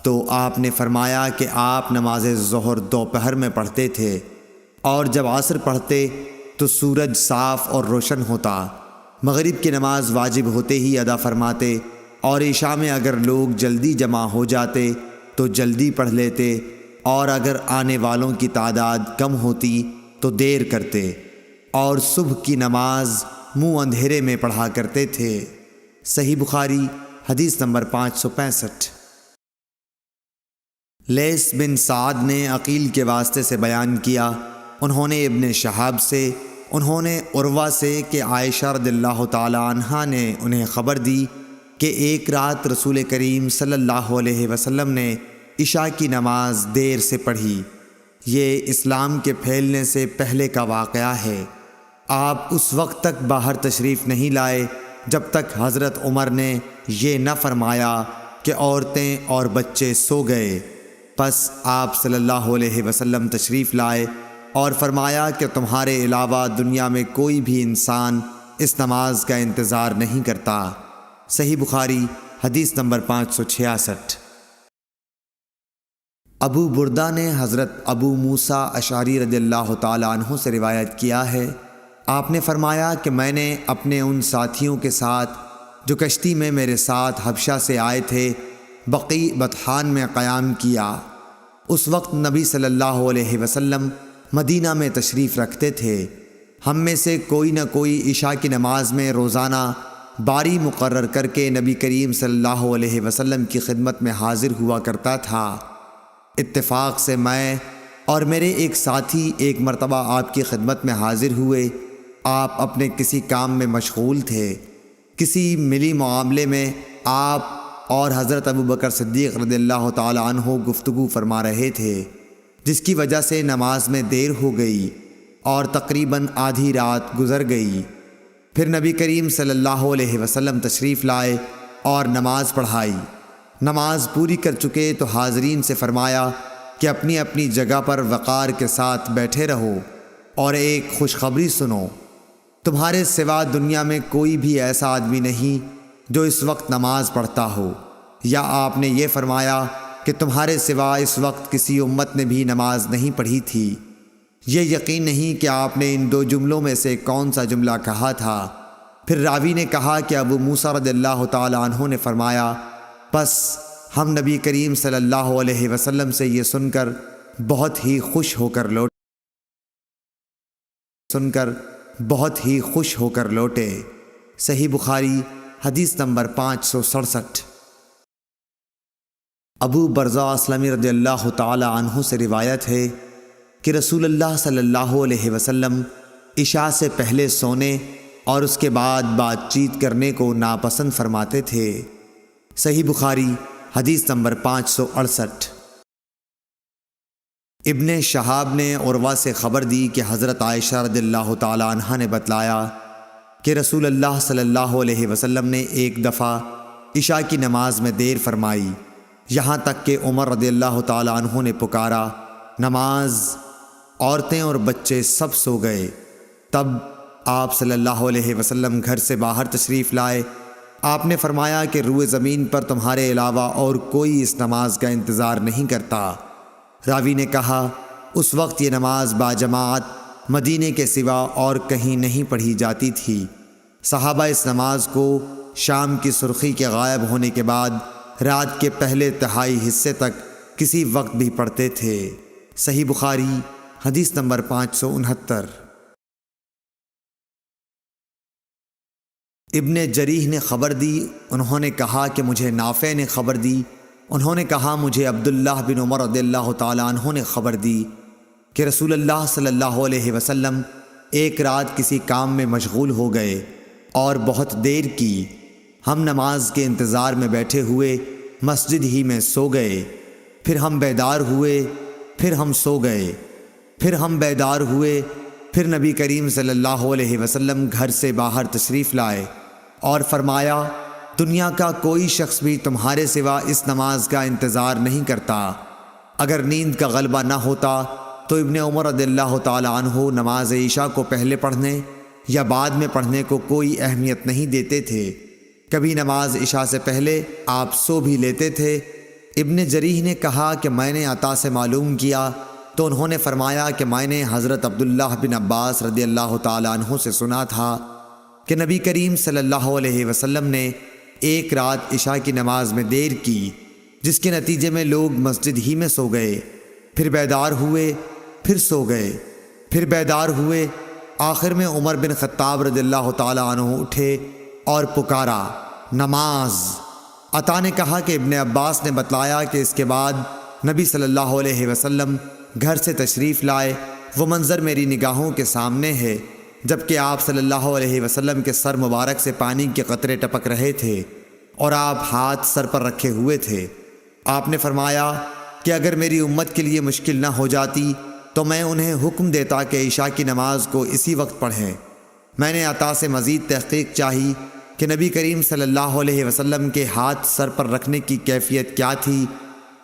تو آپ نے فرمایا کہ آپ نماز ظہر دوپہر میں پڑھتے تھے، اور جب عصر پڑھتے تو سورج صاف اور روشن ہوتا، مغرب کی نماز واجب ہوتے ہی ادا فرماتے، اور عشاء میں اگر لوگ جلدی جمع ہو جاتے تو جلدی پڑھ لیتے، اور اگر آنے والوں کی تعداد کم ہوتی تو دیر کرتے، اور صبح کی نماز منہ اندھیرے میں پڑھا کرتے تھے۔ صحیح بخاری حدیث نمبر 565۔ لیث بن سعد نے عقیل کے واسطے سے بیان کیا، انہوں نے ابن شہاب سے، انہوں نے عروہ سے کہ عائشہ رضی اللہ تعالی عنہا نے انہیں خبر دی کہ ایک رات رسول کریم صلی اللہ علیہ وسلم نے عشاء کی نماز دیر سے پڑھی۔ یہ اسلام کے پھیلنے سے پہلے کا واقعہ ہے۔ آپ اس وقت تک باہر تشریف نہیں لائے جب تک حضرت عمر نے یہ نہ فرمایا کہ عورتیں اور بچے سو گئے۔ پس آپ صلی اللہ علیہ وسلم تشریف لائے اور فرمایا کہ تمہارے علاوہ دنیا میں کوئی بھی انسان اس نماز کا انتظار نہیں کرتا۔ صحیح بخاری حدیث نمبر 566۔ ابو بردہ نے حضرت ابو موسیٰ اشعری رضی اللہ تعالیٰ عنہ سے روایت کیا ہے، آپ نے فرمایا کہ میں نے اپنے ان ساتھیوں کے ساتھ جو کشتی میں میرے ساتھ حبشہ سے آئے تھے بقیع بطحان میں قیام کیا۔ اس وقت نبی صلی اللہ علیہ وسلم مدینہ میں تشریف رکھتے تھے۔ ہم میں سے کوئی نہ کوئی عشاء کی نماز میں روزانہ باری مقرر کر کے نبی کریم صلی اللہ علیہ وسلم کی خدمت میں حاضر ہوا کرتا تھا۔ اتفاق سے میں اور میرے ایک ساتھی ایک مرتبہ آپ کی خدمت میں حاضر ہوئے۔ آپ اپنے کسی کام میں مشغول تھے، کسی ملی معاملے میں آپ اور حضرت ابوبکر صدیق رضی اللہ تعالی عنہ گفتگو فرما رہے تھے، جس کی وجہ سے نماز میں دیر ہو گئی اور تقریباً آدھی رات گزر گئی۔ پھر نبی کریم صلی اللہ علیہ وسلم تشریف لائے اور نماز پڑھائی۔ نماز پوری کر چکے تو حاضرین سے فرمایا کہ اپنی اپنی جگہ پر وقار کے ساتھ بیٹھے رہو اور ایک خوشخبری سنو، تمہارے سوا دنیا میں کوئی بھی ایسا آدمی نہیں جو اس وقت نماز پڑھتا ہو، یا آپ نے یہ فرمایا کہ تمہارے سوا اس وقت کسی امت نے بھی نماز نہیں پڑھی تھی، یہ یقین نہیں کہ آپ نے ان دو جملوں میں سے کون سا جملہ کہا تھا۔ پھر راوی نے کہا کہ ابو موسیٰ رضی اللہ تعالی عنہ نے فرمایا، پس ہم نبی کریم صلی اللہ علیہ وسلم سے یہ سن کر بہت ہی خوش ہو کر لوٹے۔ صحیح بخاری حدیث نمبر 567۔ ابو برزہ اسلمی رضی اللہ تعالی عنہ سے روایت ہے کہ رسول اللہ صلی اللہ علیہ وسلم عشاء سے پہلے سونے اور اس کے بعد بات چیت کرنے کو ناپسند فرماتے تھے۔ صحیح بخاری حدیث نمبر 568۔ ابن شہاب نے عروہ سے خبر دی کہ حضرت عائشہ رضی اللہ تعالی عنہا نے بتلایا کہ رسول اللہ صلی اللہ علیہ وسلم نے ایک دفعہ عشاء کی نماز میں دیر فرمائی، یہاں تک کہ عمر رضی اللہ تعالی عنہ نے پکارا، نماز، عورتیں اور بچے سب سو گئے۔ تب آپ صلی اللہ علیہ وسلم گھر سے باہر تشریف لائے۔ آپ نے فرمایا کہ روئے زمین پر تمہارے علاوہ اور کوئی اس نماز کا انتظار نہیں کرتا۔ راوی نے کہا، اس وقت یہ نماز باجماعت مدینے کے سوا اور کہیں نہیں پڑھی جاتی تھی۔ صحابہ اس نماز کو شام کی سرخی کے غائب ہونے کے بعد رات کے پہلے تہائی حصے تک کسی وقت بھی پڑھتے تھے۔ صحیح بخاری حدیث نمبر 569۔ ابن جریح نے خبر دی، انہوں نے کہا کہ مجھے نافع نے خبر دی، انہوں نے کہا مجھے عبداللہ بن عمر رضی اللہ تعالی عنہ نے خبر دی کہ رسول اللہ صلی اللہ علیہ وسلم ایک رات کسی کام میں مشغول ہو گئے اور بہت دیر کی۔ ہم نماز کے انتظار میں بیٹھے ہوئے مسجد ہی میں سو گئے، پھر ہم بیدار ہوئے، پھر ہم سو گئے، پھر ہم بیدار ہوئے، پھر نبی کریم صلی اللہ علیہ وسلم گھر سے باہر تشریف لائے اور فرمایا، دنیا کا کوئی شخص بھی تمہارے سوا اس نماز کا انتظار نہیں کرتا۔ اگر نیند کا غلبہ نہ ہوتا تو ابن عمر رضی اللہ تعالی عنہ نماز عشاء کو پہلے پڑھنے یا بعد میں پڑھنے کو کوئی اہمیت نہیں دیتے تھے۔ کبھی نماز عشاء سے پہلے آپ سو بھی لیتے تھے۔ ابن جریح نے کہا کہ میں نے عطا سے معلوم کیا تو انہوں نے فرمایا کہ میں نے حضرت عبداللہ بن عباس رضی اللہ تعالی عنہ سے سنا تھا کہ نبی کریم صلی اللہ علیہ وسلم نے ایک رات عشاء کی نماز میں دیر کی، جس کے نتیجے میں لوگ مسجد ہی میں سو گئے، پھر بیدار ہوئے، پھر سو گئے، پھر بیدار ہوئے، آخر میں عمر بن خطاب رضی اللہ تعالی عنہ اٹھے اور پکارا، نماز۔ عطا نے کہا کہ ابن عباس نے بتلایا کہ اس کے بعد نبی صلی اللہ علیہ وسلم گھر سے تشریف لائے۔ وہ منظر میری نگاہوں کے سامنے ہے جبکہ آپ صلی اللہ علیہ وسلم کے سر مبارک سے پانی کے قطرے ٹپک رہے تھے اور آپ ہاتھ سر پر رکھے ہوئے تھے۔ آپ نے فرمایا کہ اگر میری امت کے لیے مشکل نہ ہو جاتی تو میں انہیں حکم دیتا کہ عشاء کی نماز کو اسی وقت پڑھیں۔ میں نے عطا سے مزید تحقیق چاہی کہ نبی کریم صلی اللہ علیہ وسلم کے ہاتھ سر پر رکھنے کی کیفیت کیا تھی۔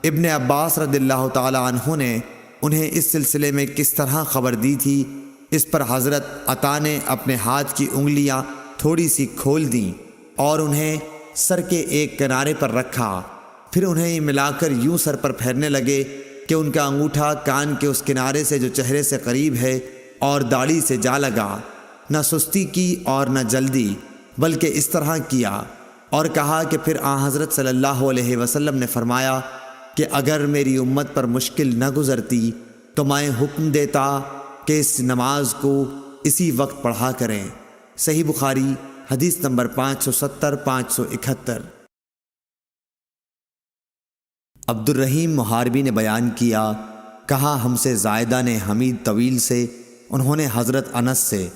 ابن عباس رضی اللہ تعالی عنہ نے انہیں اس سلسلے میں کس طرح خبر دی تھی، اس پر حضرت عطا نے اپنے ہاتھ کی انگلیاں تھوڑی سی کھول دیں اور انہیں سر کے ایک کنارے پر رکھا، پھر انہیں ملا کر یوں سر پر پھیرنے لگے کہ ان کا انگوٹھا کان کے اس کنارے سے جو چہرے سے قریب ہے اور داڑھی سے جا لگا۔ نہ سستی کی اور نہ جلدی، بلکہ اس طرح کیا اور کہا کہ پھر حضرت صلی اللہ علیہ وسلم نے فرمایا کہ اگر میری امت پر مشکل نہ گزرتی تو میں حکم دیتا کہ اس نماز کو اسی وقت پڑھا کریں۔ صحیح بخاری حدیث نمبر 570 571۔ عبد الرحیم محاربی نے بیان کیا، کہا ہم سے زائدہ نے حمید طویل سے، انہوں نے حضرت انس سے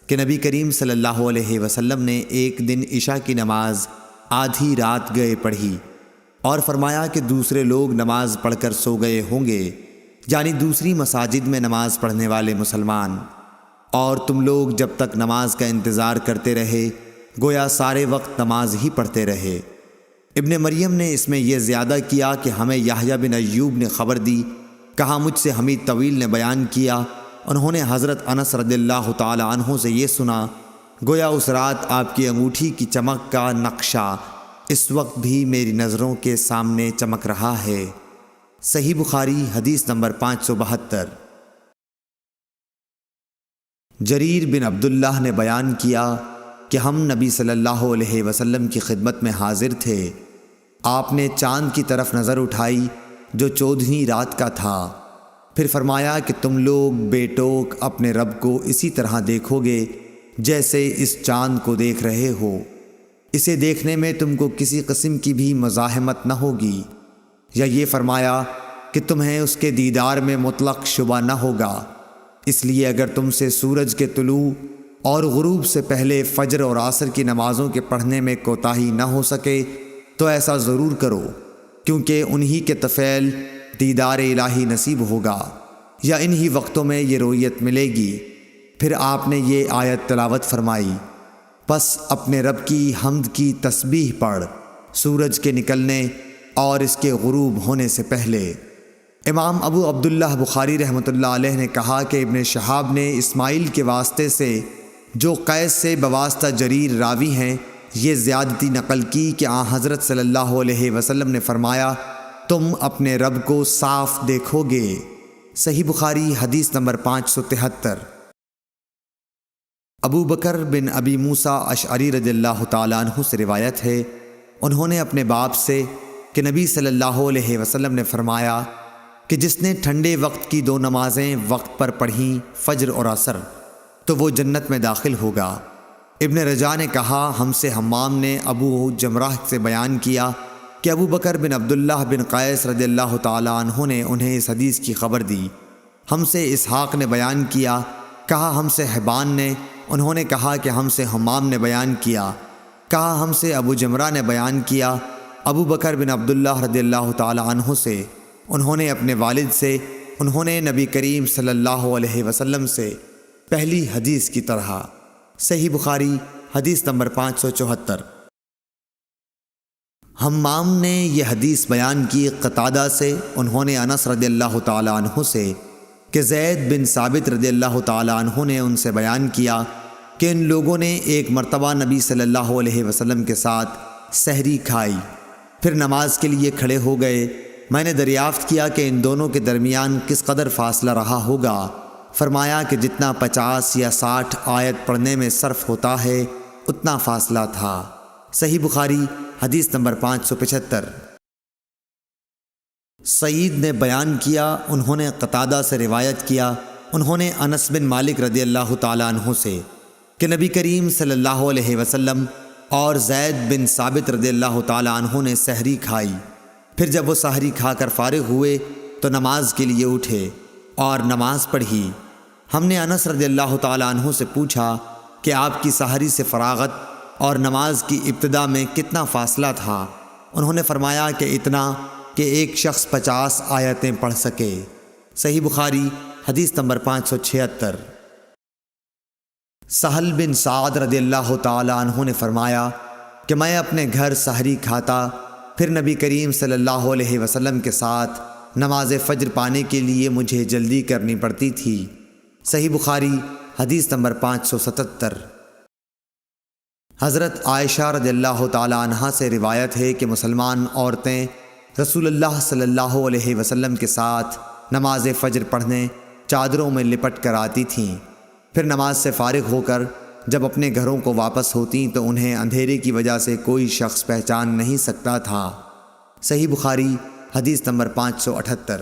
کہ نبی کریم صلی اللہ علیہ وسلم نے ایک دن عشاء کی نماز آدھی رات گئے پڑھی اور فرمایا کہ دوسرے لوگ نماز پڑھ کر سو گئے ہوں گے، یعنی دوسری مساجد میں نماز پڑھنے والے مسلمان، اور تم لوگ جب تک نماز کا انتظار کرتے رہے گویا سارے وقت نماز ہی پڑھتے رہے۔ ابن مریم نے اس میں یہ زیادہ کیا کہ ہمیں یحییٰ بن ایوب نے خبر دی، کہا مجھ سے حمید طویل نے بیان کیا، انہوں نے حضرت انس رضی اللہ تعالی عنہ سے یہ سنا، گویا اس رات آپ کی انگوٹھی کی چمک کا نقشہ اس وقت بھی میری نظروں کے سامنے چمک رہا ہے۔ صحیح بخاری حدیث نمبر 572۔ جریر بن عبداللہ نے بیان کیا کہ ہم نبی صلی اللہ علیہ وسلم کی خدمت میں حاضر تھے۔ آپ نے چاند کی طرف نظر اٹھائی جو 14ویں رات کا تھا، پھر فرمایا کہ تم لوگ بے ٹوک اپنے رب کو اسی طرح دیکھو گے جیسے اس چاند کو دیکھ رہے ہو۔ اسے دیکھنے میں تم کو کسی قسم کی بھی مزاحمت نہ ہوگی، یا یہ فرمایا کہ تمہیں اس کے دیدار میں مطلق شبہ نہ ہوگا۔ اس لیے اگر تم سے سورج کے طلوع اور غروب سے پہلے فجر اور عصر کی نمازوں کے پڑھنے میں کوتاہی نہ ہو سکے تو ایسا ضرور کرو، کیونکہ انہی کے طفیل دیدار الہی نصیب ہوگا، یا انہی وقتوں میں یہ رویت ملے گی۔ پھر آپ نے یہ آیت تلاوت فرمائی، پس اپنے رب کی حمد کی تسبیح پڑھ سورج کے نکلنے اور اس کے غروب ہونے سے پہلے۔ امام ابو عبداللہ بخاری رحمۃ اللہ علیہ نے کہا کہ ابن شہاب نے اسماعیل کے واسطے سے جو قیس سے بواسطہ جریر راوی ہیں یہ زیادتی نقل کی کہ آن حضرت صلی اللہ علیہ وسلم نے فرمایا تم اپنے رب کو صاف دیکھو گے۔ صحیح بخاری حدیث نمبر 573۔ ابو بکر بن ابی موسیٰ اشعری رضی اللہ تعالیٰ عنہ سے روایت ہے، انہوں نے اپنے باپ سے کہ نبی صلی اللہ علیہ وسلم نے فرمایا کہ جس نے ٹھنڈے وقت کی 2 نمازیں وقت پر پڑھیں فجر اور عصر تو وہ جنت میں داخل ہوگا۔ ابن رجاء نے کہا ہم سے حمام نے ابو جمرہ سے بیان کیا کہ ابو بکر بن عبداللہ بن قیس رضی اللہ تعالیٰ عنہ نے انہیں اس حدیث کی خبر دی۔ ہم سے اسحاق نے بیان کیا، کہا ہم سے حبان نے، انہوں نے کہا کہ ہم سے حمام نے بیان کیا، کہا ہم سے ابو جمرہ نے بیان کیا ابو بکر بن عبداللہ رضی اللہ تعالیٰ عنہ سے، انہوں نے اپنے والد سے، انہوں نے نبی کریم صلی اللہ علیہ وسلم سے پہلی حدیث کی طرح۔ صحیح بخاری حدیث نمبر 574۔ حمام نے یہ حدیث بیان کی قتادہ سے، انہوں نے انس رضی اللہ تعالیٰ عنہ سے کہ زید بن ثابت رضی اللہ تعالیٰ عنہ نے ان سے بیان کیا کہ ان لوگوں نے ایک مرتبہ نبی صلی اللہ علیہ وسلم کے ساتھ سحری کھائی، پھر نماز کے لیے کھڑے ہو گئے۔ میں نے دریافت کیا کہ ان دونوں کے درمیان کس قدر فاصلہ رہا ہوگا، فرمایا کہ جتنا 50 یا 60 آیت پڑھنے میں صرف ہوتا ہے اتنا فاصلہ تھا۔ صحیح بخاری حدیث نمبر 575۔ سعید نے بیان کیا، انہوں نے قتادہ سے روایت کیا، انہوں نے انس بن مالک رضی اللہ تعالیٰ عنہ سے کہ نبی کریم صلی اللہ علیہ وسلم اور زید بن ثابت رضی اللہ تعالیٰ عنہ نے سحری کھائی، پھر جب وہ سحری کھا کر فارغ ہوئے تو نماز کے لیے اٹھے اور نماز پڑھی۔ ہم نے انس رضی اللہ تعالیٰ عنہ سے پوچھا کہ آپ کی سحری سے فراغت اور نماز کی ابتدا میں کتنا فاصلہ تھا؟ انہوں نے فرمایا کہ اتنا کہ ایک شخص 50 آیتیں پڑھ سکے۔ صحیح بخاری حدیث نمبر 576۔ سہل بن سعد رضی اللہ تعالیٰ عنہ نے فرمایا کہ میں اپنے گھر سحری کھاتا، پھر نبی کریم صلی اللہ علیہ وسلم کے ساتھ نماز فجر پانے کے لیے مجھے جلدی کرنی پڑتی تھی۔ صحیح بخاری حدیث نمبر 577۔ حضرت عائشہ رضی اللہ تعالیٰ عنہ سے روایت ہے کہ مسلمان عورتیں رسول اللہ صلی اللہ علیہ وسلم کے ساتھ نماز فجر پڑھنے چادروں میں لپٹ کر آتی تھیں، پھر نماز سے فارغ ہو کر جب اپنے گھروں کو واپس ہوتیں تو انہیں اندھیرے کی وجہ سے کوئی شخص پہچان نہیں سکتا تھا۔ صحیح بخاری حدیث نمبر 578۔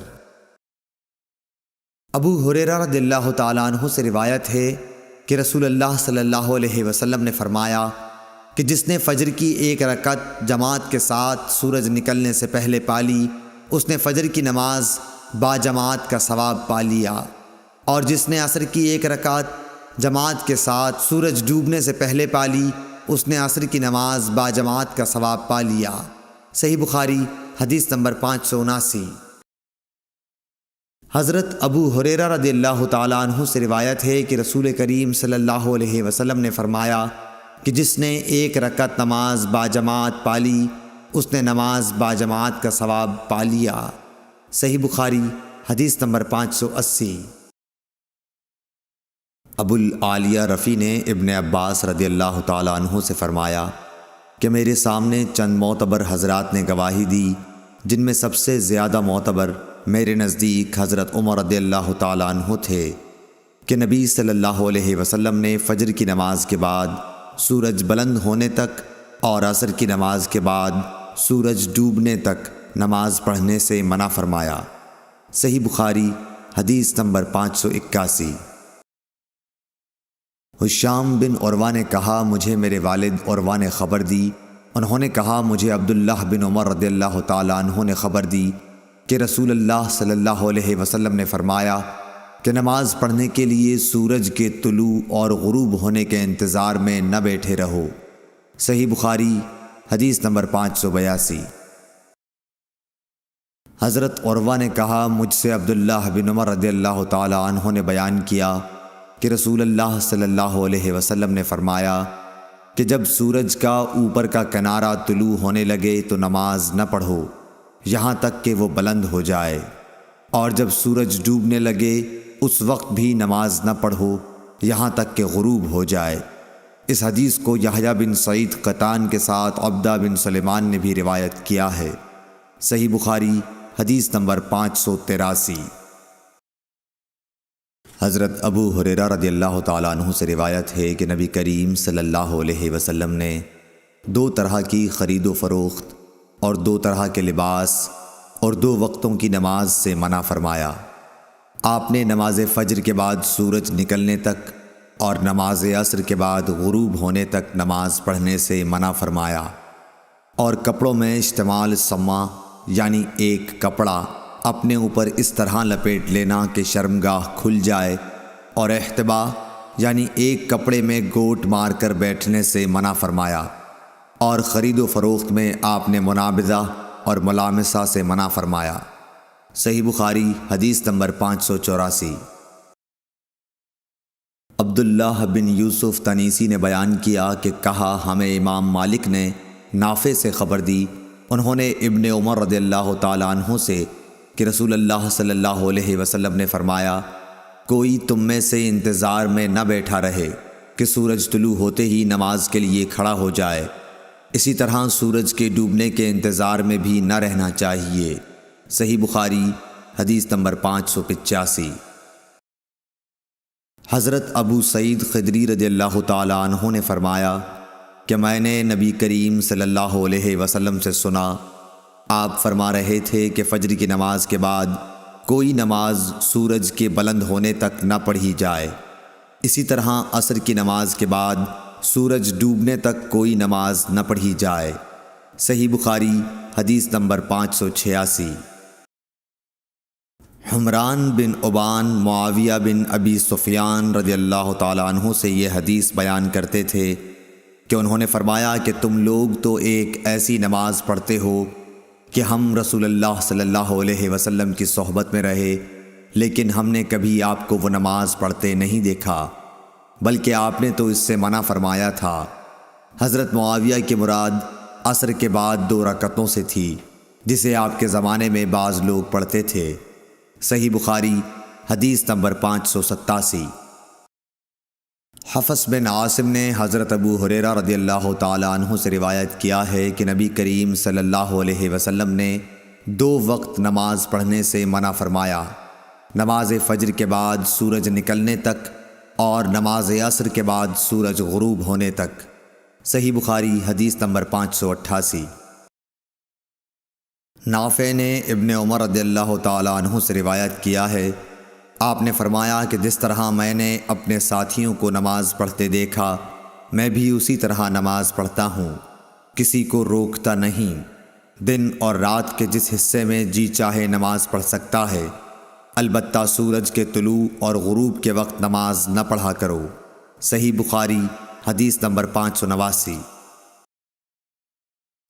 ابو ہریرہ رضی اللہ تعالیٰ عنہ سے روایت ہے کہ رسول اللہ صلی اللہ علیہ وسلم نے فرمایا کہ جس نے فجر کی 1 رکعت جماعت کے ساتھ سورج نکلنے سے پہلے پالی اس نے فجر کی نماز با جماعت کا ثواب پا لیا، اور جس نے عصر کی 1 رکعت جماعت کے ساتھ سورج ڈوبنے سے پہلے پالی اس نے عصر کی نماز با جماعت کا ثواب پا لیا۔ صحیح بخاری حدیث نمبر 579۔ حضرت ابو ہریرہ رضی اللہ تعالیٰ عنہ سے روایت ہے کہ رسول کریم صلی اللہ علیہ وسلم نے فرمایا کہ جس نے 1 رکعت نماز با جماعت پالی اس نے نماز با جماعت کا ثواب پا لیا۔ صحیح بخاری حدیث نمبر 580۔ ابو العالیہ رفیع نے ابن عباس رضی اللہ تعالیٰ عنہ سے فرمایا کہ میرے سامنے چند معتبر حضرات نے گواہی دی، جن میں سب سے زیادہ معتبر میرے نزدیک حضرت عمر رضی اللہ تعالیٰ عنہ تھے۔ کہ نبی صلی اللہ علیہ وسلم نے فجر کی نماز کے بعد سورج بلند ہونے تک اور عصر کی نماز کے بعد سورج ڈوبنے تک نماز پڑھنے سے منع فرمایا۔ صحیح بخاری حدیث نمبر 581۔ حشام بن عروہ نے کہا مجھے میرے والد عروہ نے خبر دی، انہوں نے کہا مجھے عبداللہ بن عمر رضی اللہ تعالیٰ عنہ نے خبر دی کہ رسول اللہ صلی اللہ علیہ وسلم نے فرمایا کہ نماز پڑھنے کے لیے سورج کے طلوع اور غروب ہونے کے انتظار میں نہ بیٹھے رہو۔ صحیح بخاری حدیث نمبر 582۔ حضرت عروہ نے کہا مجھ سے عبداللہ بن عمر رضی اللہ تعالیٰ عنہ نے بیان کیا کہ رسول اللہ صلی اللہ علیہ وسلم نے فرمایا کہ جب سورج کا اوپر کا کنارہ طلوع ہونے لگے تو نماز نہ پڑھو یہاں تک کہ وہ بلند ہو جائے، اور جب سورج ڈوبنے لگے اس وقت بھی نماز نہ پڑھو یہاں تک کہ غروب ہو جائے۔ اس حدیث کو یحییٰ بن سعید قطان کے ساتھ عبدہ بن سلیمان نے بھی روایت کیا ہے۔ صحیح بخاری حدیث نمبر 583۔ حضرت ابو ہریرہ رضی اللہ تعالیٰ عنہ سے روایت ہے کہ نبی کریم صلی اللہ علیہ وسلم نے 2 طرح کی خرید و فروخت اور 2 طرح کے لباس اور 2 وقتوں کی نماز سے منع فرمایا۔ آپ نے نماز فجر کے بعد سورج نکلنے تک اور نماز عصر کے بعد غروب ہونے تک نماز پڑھنے سے منع فرمایا، اور کپڑوں میں اشتمال سما یعنی ایک کپڑا اپنے اوپر اس طرح لپیٹ لینا کہ شرمگاہ کھل جائے، اور احتبا یعنی ایک کپڑے میں گوٹ مار کر بیٹھنے سے منع فرمایا، اور خرید و فروخت میں آپ نے منابضہ اور ملامسہ سے منع فرمایا۔ صحیح بخاری حدیث نمبر 584۔ عبداللہ بن یوسف تنیسی نے بیان کیا کہ کہا ہمیں امام مالک نے نافع سے خبر دی، انہوں نے ابن عمر رضی اللہ تعالیٰ عنہ سے کہ رسول اللہ صلی اللہ علیہ وسلم نے فرمایا کوئی تم میں سے انتظار میں نہ بیٹھا رہے کہ سورج طلوع ہوتے ہی نماز کے لیے کھڑا ہو جائے، اسی طرح سورج کے ڈوبنے کے انتظار میں بھی نہ رہنا چاہیے۔ صحیح بخاری حدیث نمبر 585۔ حضرت ابو سعید خدری رضی اللہ تعالیٰ عنہ نے فرمایا کہ میں نے نبی کریم صلی اللہ علیہ وسلم سے سنا، آپ فرما رہے تھے کہ فجر کی نماز کے بعد کوئی نماز سورج کے بلند ہونے تک نہ پڑھی جائے، اسی طرح عصر کی نماز کے بعد سورج ڈوبنے تک کوئی نماز نہ پڑھی جائے۔ صحیح بخاری حدیث نمبر 586۔ حمران بن عبان معاویہ بن ابی سفیان رضی اللہ تعالیٰ عنہ سے یہ حدیث بیان کرتے تھے کہ انہوں نے فرمایا کہ تم لوگ تو ایک ایسی نماز پڑھتے ہو کہ ہم رسول اللہ صلی اللہ علیہ وسلم کی صحبت میں رہے، لیکن ہم نے کبھی آپ کو وہ نماز پڑھتے نہیں دیکھا، بلکہ آپ نے تو اس سے منع فرمایا تھا۔ حضرت معاویہ کی مراد عصر کے بعد 2 رکعتوں سے تھی، جسے آپ کے زمانے میں بعض لوگ پڑھتے تھے۔ صحیح بخاری حدیث نمبر 587۔ حفص بن عاصم نے حضرت ابو ہریرہ رضی اللہ تعالیٰ عنہ سے روایت کیا ہے کہ نبی کریم صلی اللہ علیہ وسلم نے 2 وقت نماز پڑھنے سے منع فرمایا، نماز فجر کے بعد سورج نکلنے تک اور نماز عصر کے بعد سورج غروب ہونے تک۔ صحیح بخاری حدیث نمبر 588۔ نافع نے ابن عمر رضی اللہ تعالیٰ عنہ سے روایت کیا ہے، آپ نے فرمایا کہ جس طرح میں نے اپنے ساتھیوں کو نماز پڑھتے دیکھا میں بھی اسی طرح نماز پڑھتا ہوں، کسی کو روکتا نہیں، دن اور رات کے جس حصے میں جی چاہے نماز پڑھ سکتا ہے، البتہ سورج کے طلوع اور غروب کے وقت نماز نہ پڑھا کرو۔ صحیح بخاری حدیث نمبر 589۔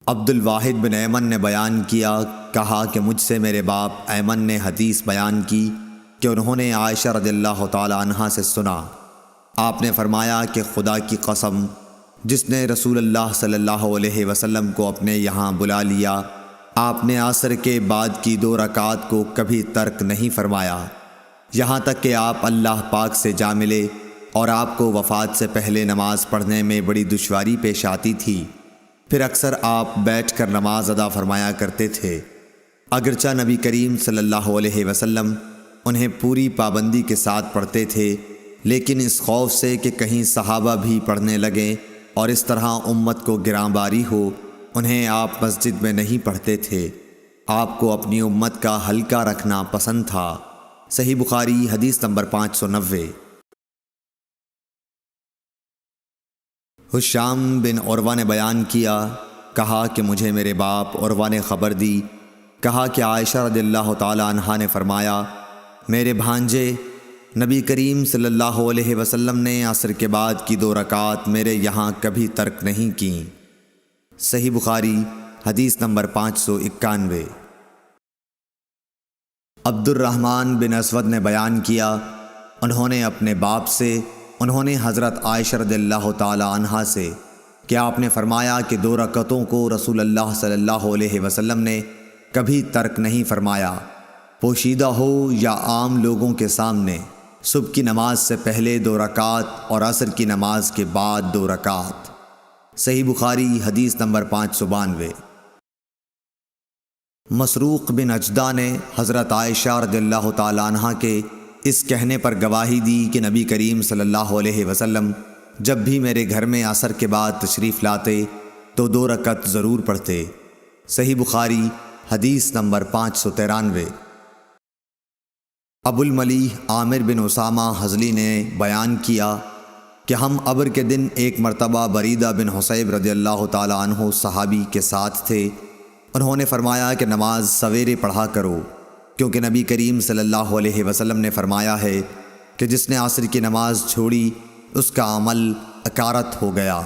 عبد الواحد بن ایمن نے بیان کیا، کہا کہ مجھ سے میرے باپ ایمن نے حدیث بیان کی کہ انہوں نے عائشہ رضی اللہ تعالیٰ عنہا سے سنا، آپ نے فرمایا کہ خدا کی قسم جس نے رسول اللہ صلی اللہ علیہ وسلم کو اپنے یہاں بلا لیا، آپ نے عصر کے بعد کی 2 رکعات کو کبھی ترک نہیں فرمایا، یہاں تک کہ آپ اللہ پاک سے جا ملے اور آپ کو وفات سے پہلے نماز پڑھنے میں بڑی دشواری پیش آتی تھی، پھر اکثر آپ بیٹھ کر نماز ادا فرمایا کرتے تھے، اگرچہ نبی کریم صلی اللہ علیہ وسلم انہیں پوری پابندی کے ساتھ پڑھتے تھے، لیکن اس خوف سے کہ کہیں صحابہ بھی پڑھنے لگیں اور اس طرح امت کو گراں باری ہو، انہیں آپ مسجد میں نہیں پڑھتے تھے۔ آپ کو اپنی امت کا ہلکا رکھنا پسند تھا۔ صحیح بخاری حدیث نمبر 590۔ ہشام بن عروہ نے بیان کیا، کہا کہ مجھے میرے باپ عروہ نے خبر دی، کہا کہ عائشہ رضی اللہ تعالی عنہا نے فرمایا، میرے بھانجے نبی کریم صلی اللہ علیہ وسلم نے عصر کے بعد کی 2 رکعات میرے یہاں کبھی ترک نہیں کیں۔ صحیح بخاری حدیث نمبر 591۔ عبد الرحمن بن اسود نے بیان کیا، انہوں نے اپنے باپ سے، انہوں نے حضرت عائشہ رضی اللہ تعالی عنہا سے کہ آپ نے فرمایا کہ 2 رکعتوں کو رسول اللہ صلی اللہ علیہ وسلم نے کبھی ترک نہیں فرمایا، پوشیدہ ہو یا عام لوگوں کے سامنے، صبح کی نماز سے پہلے 2 رکعات اور عصر کی نماز کے بعد 2 رکعات۔ صحیح بخاری حدیث نمبر 592۔ مسروق بن اجدہ نے حضرت عائشہ رضی اللہ تعالی عنہا کے اس کہنے پر گواہی دی کہ نبی کریم صلی اللہ علیہ وسلم جب بھی میرے گھر میں عصر کے بعد تشریف لاتے تو 2 رکعت ضرور پڑھتے۔ صحیح بخاری حدیث نمبر 593۔ ابو الملیح عامر بن اسامہ حضلی نے بیان کیا کہ ہم ابر کے دن ایک مرتبہ بریدہ بن حصیب رضی اللہ تعالی عنہ صحابی کے ساتھ تھے۔ انہوں نے فرمایا کہ نماز سویرے پڑھا کرو، کیونکہ نبی کریم صلی اللہ علیہ وسلم نے فرمایا ہے کہ جس نے عصر کی نماز چھوڑی اس کا عمل اکارت ہو گیا۔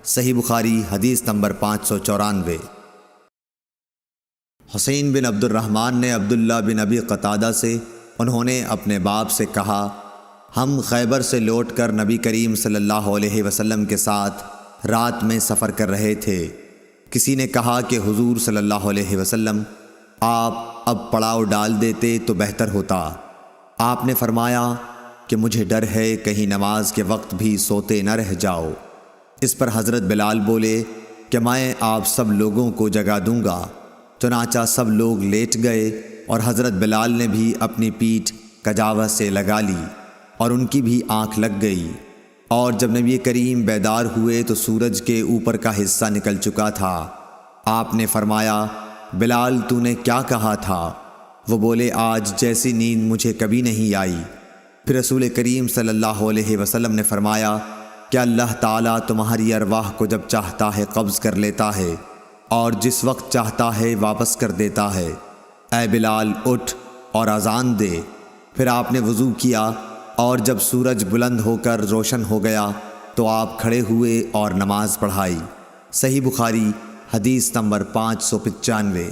صحیح بخاری حدیث نمبر 594۔ حسین بن عبد الرحمن نے عبداللہ بن ابی قتادہ سے، انہوں نے اپنے باپ سے کہا، ہم خیبر سے لوٹ کر نبی کریم صلی اللہ علیہ وسلم کے ساتھ رات میں سفر کر رہے تھے۔ کسی نے کہا کہ حضور صلی اللہ علیہ وسلم آپ اب پڑاؤ ڈال دیتے تو بہتر ہوتا۔ آپ نے فرمایا کہ مجھے ڈر ہے کہیں نماز کے وقت بھی سوتے نہ رہ جاؤ۔ اس پر حضرت بلال بولے کہ میں آپ سب لوگوں کو جگا دوں گا۔ چنانچہ سب لوگ لیٹ گئے اور حضرت بلال نے بھی اپنی پیٹھ کجاوہ سے لگا لی اور ان کی بھی آنکھ لگ گئی، اور جب نبی کریم بیدار ہوئے تو سورج کے اوپر کا حصہ نکل چکا تھا۔ آپ نے فرمایا، بلال تو نے کیا کہا تھا؟ وہ بولے، آج جیسی نیند مجھے کبھی نہیں آئی۔ پھر رسول کریم صلی اللہ علیہ وسلم نے فرمایا کہ اللہ تعالیٰ تمہاری ارواح کو جب چاہتا ہے قبض کر لیتا ہے اور جس وقت چاہتا ہے واپس کر دیتا ہے۔ اے بلال اٹھ اور اذان دے۔ پھر آپ نے وضو کیا اور جب سورج بلند ہو کر روشن ہو گیا تو آپ کھڑے ہوئے اور نماز پڑھائی۔ صحیح بخاری حدیث نمبر 595۔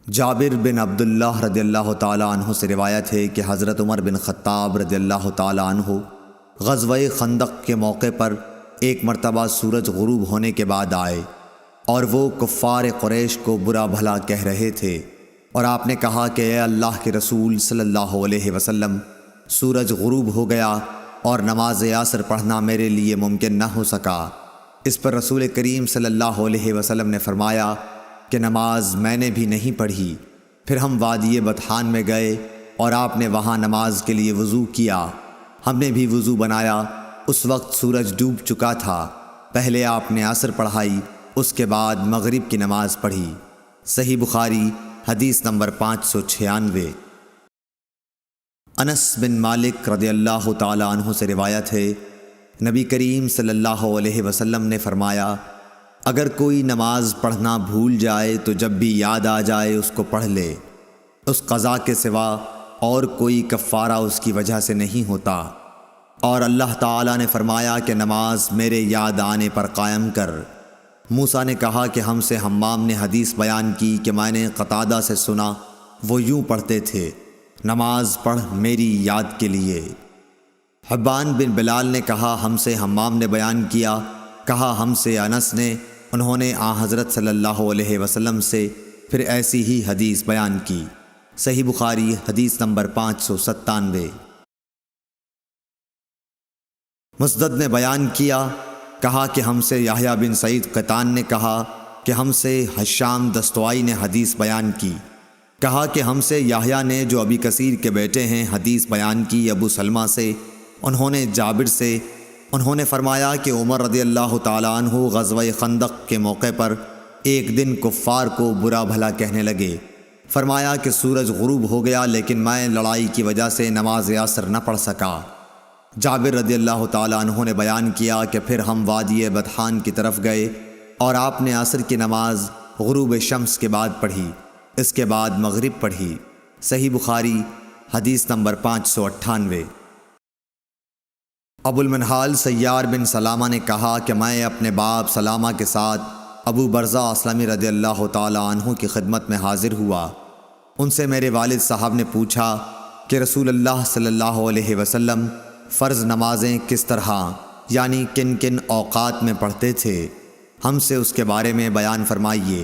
جابر بن عبداللہ رضی اللہ تعالی عنہ سے روایت ہے کہ حضرت عمر بن خطاب رضی اللہ تعالی عنہ غزوہ خندق کے موقع پر ایک مرتبہ سورج غروب ہونے کے بعد آئے اور وہ کفار قریش کو برا بھلا کہہ رہے تھے، اور آپ نے کہا کہ اے اللہ کے رسول صلی اللہ علیہ وسلم، سورج غروب ہو گیا اور نماز عصر پڑھنا میرے لیے ممکن نہ ہو سکا۔ اس پر رسول کریم صلی اللہ علیہ وسلم نے فرمایا کہ نماز میں نے بھی نہیں پڑھی۔ پھر ہم وادی بطحان میں گئے اور آپ نے وہاں نماز کے لیے وضو کیا۔ ہم نے بھی وضو بنایا۔ اس وقت سورج ڈوب چکا تھا۔ پہلے آپ نے عصر پڑھائی، اس کے بعد مغرب کی نماز پڑھی۔ صحیح بخاری حدیث نمبر 596۔ انس بن مالک رضی اللہ تعالی عنہ سے روایت ہے، نبی کریم صلی اللہ علیہ وسلم نے فرمایا، اگر کوئی نماز پڑھنا بھول جائے تو جب بھی یاد آ جائے اس کو پڑھ لے، اس قضا کے سوا اور کوئی کفارہ اس کی وجہ سے نہیں ہوتا۔ اور اللہ تعالیٰ نے فرمایا کہ نماز میرے یاد آنے پر قائم کر۔ موسیٰ نے کہا کہ ہم سے حمام نے حدیث بیان کی کہ میں نے قتادہ سے سنا، وہ یوں پڑھتے تھے، نماز پڑھ میری یاد کے لیے۔ حبان بن بلال نے کہا ہم سے حمام نے بیان کیا، کہا ہم سے انس نے، انہوں نے حضرت صلی اللہ علیہ وسلم سے پھر ایسی ہی حدیث بیان کی۔ صحیح بخاری حدیث نمبر 597۔ مسدد نے بیان کیا، کہا کہ ہم سے یحییٰ بن سعید قطان نے کہا کہ ہم سے ہشام دستوائی نے حدیث بیان کی، کہا کہ ہم سے یحییٰ نے جو ابی کثیر کے بیٹے ہیں حدیث بیان کی ابو سلمہ سے، انہوں نے جابر سے، انہوں نے فرمایا کہ عمر رضی اللہ تعالیٰ عنہ غزوہ خندق کے موقع پر ایک دن کفار کو برا بھلا کہنے لگے۔ فرمایا کہ سورج غروب ہو گیا لیکن میں لڑائی کی وجہ سے نماز عصر نہ پڑھ سکا۔ جابر رضی اللہ تعالیٰ عنہ نے بیان کیا کہ پھر ہم وادی بطحان کی طرف گئے اور آپ نے عصر کی نماز غروب شمس کے بعد پڑھی، اس کے بعد مغرب پڑھی۔ صحیح بخاری حدیث نمبر 598۔ ابو المنہال سیار بن سلامہ نے کہا کہ میں اپنے باپ سلامہ کے ساتھ ابو برزہ اسلمی رضی اللہ تعالیٰ عنہ کی خدمت میں حاضر ہوا۔ ان سے میرے والد صاحب نے پوچھا کہ رسول اللہ صلی اللہ علیہ وسلم فرض نمازیں کس طرح یعنی کن کن اوقات میں پڑھتے تھے، ہم سے اس کے بارے میں بیان فرمائیے۔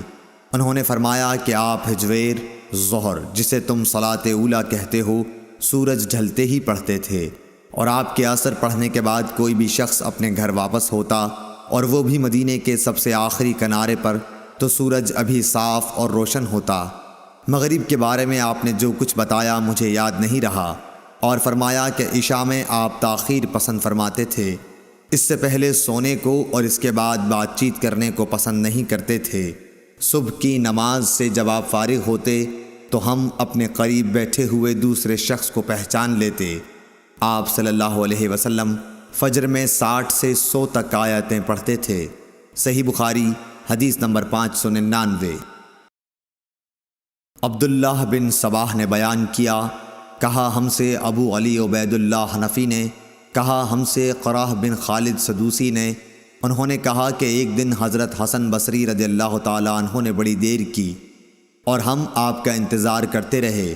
انہوں نے فرمایا کہ آپ ہجویر ظہر، جسے تم صلاۃ اولیٰ کہتے ہو، سورج ڈھلتے ہی پڑھتے تھے، اور آپ کے عصر پڑھنے کے بعد کوئی بھی شخص اپنے گھر واپس ہوتا اور وہ بھی مدینے کے سب سے آخری کنارے پر تو سورج ابھی صاف اور روشن ہوتا۔ مغرب کے بارے میں آپ نے جو کچھ بتایا مجھے یاد نہیں رہا، اور فرمایا کہ عشاء میں آپ تاخیر پسند فرماتے تھے، اس سے پہلے سونے کو اور اس کے بعد بات چیت کرنے کو پسند نہیں کرتے تھے۔ صبح کی نماز سے جب آپ فارغ ہوتے تو ہم اپنے قریب بیٹھے ہوئے دوسرے شخص کو پہچان لیتے۔ آپ صلی اللہ علیہ وسلم فجر میں 60 سے 100 تک آیتیں پڑھتے تھے۔ صحیح بخاری حدیث نمبر 599۔ عبداللہ بن صباح نے بیان کیا، کہا ہم سے ابو علی عبید اللہ حنفی نے، کہا ہم سے قراہ بن خالد سدوسی نے، انہوں نے کہا کہ ایک دن حضرت حسن بصری رضی اللہ تعالیٰ عنہ نے بڑی دیر کی اور ہم آپ کا انتظار کرتے رہے۔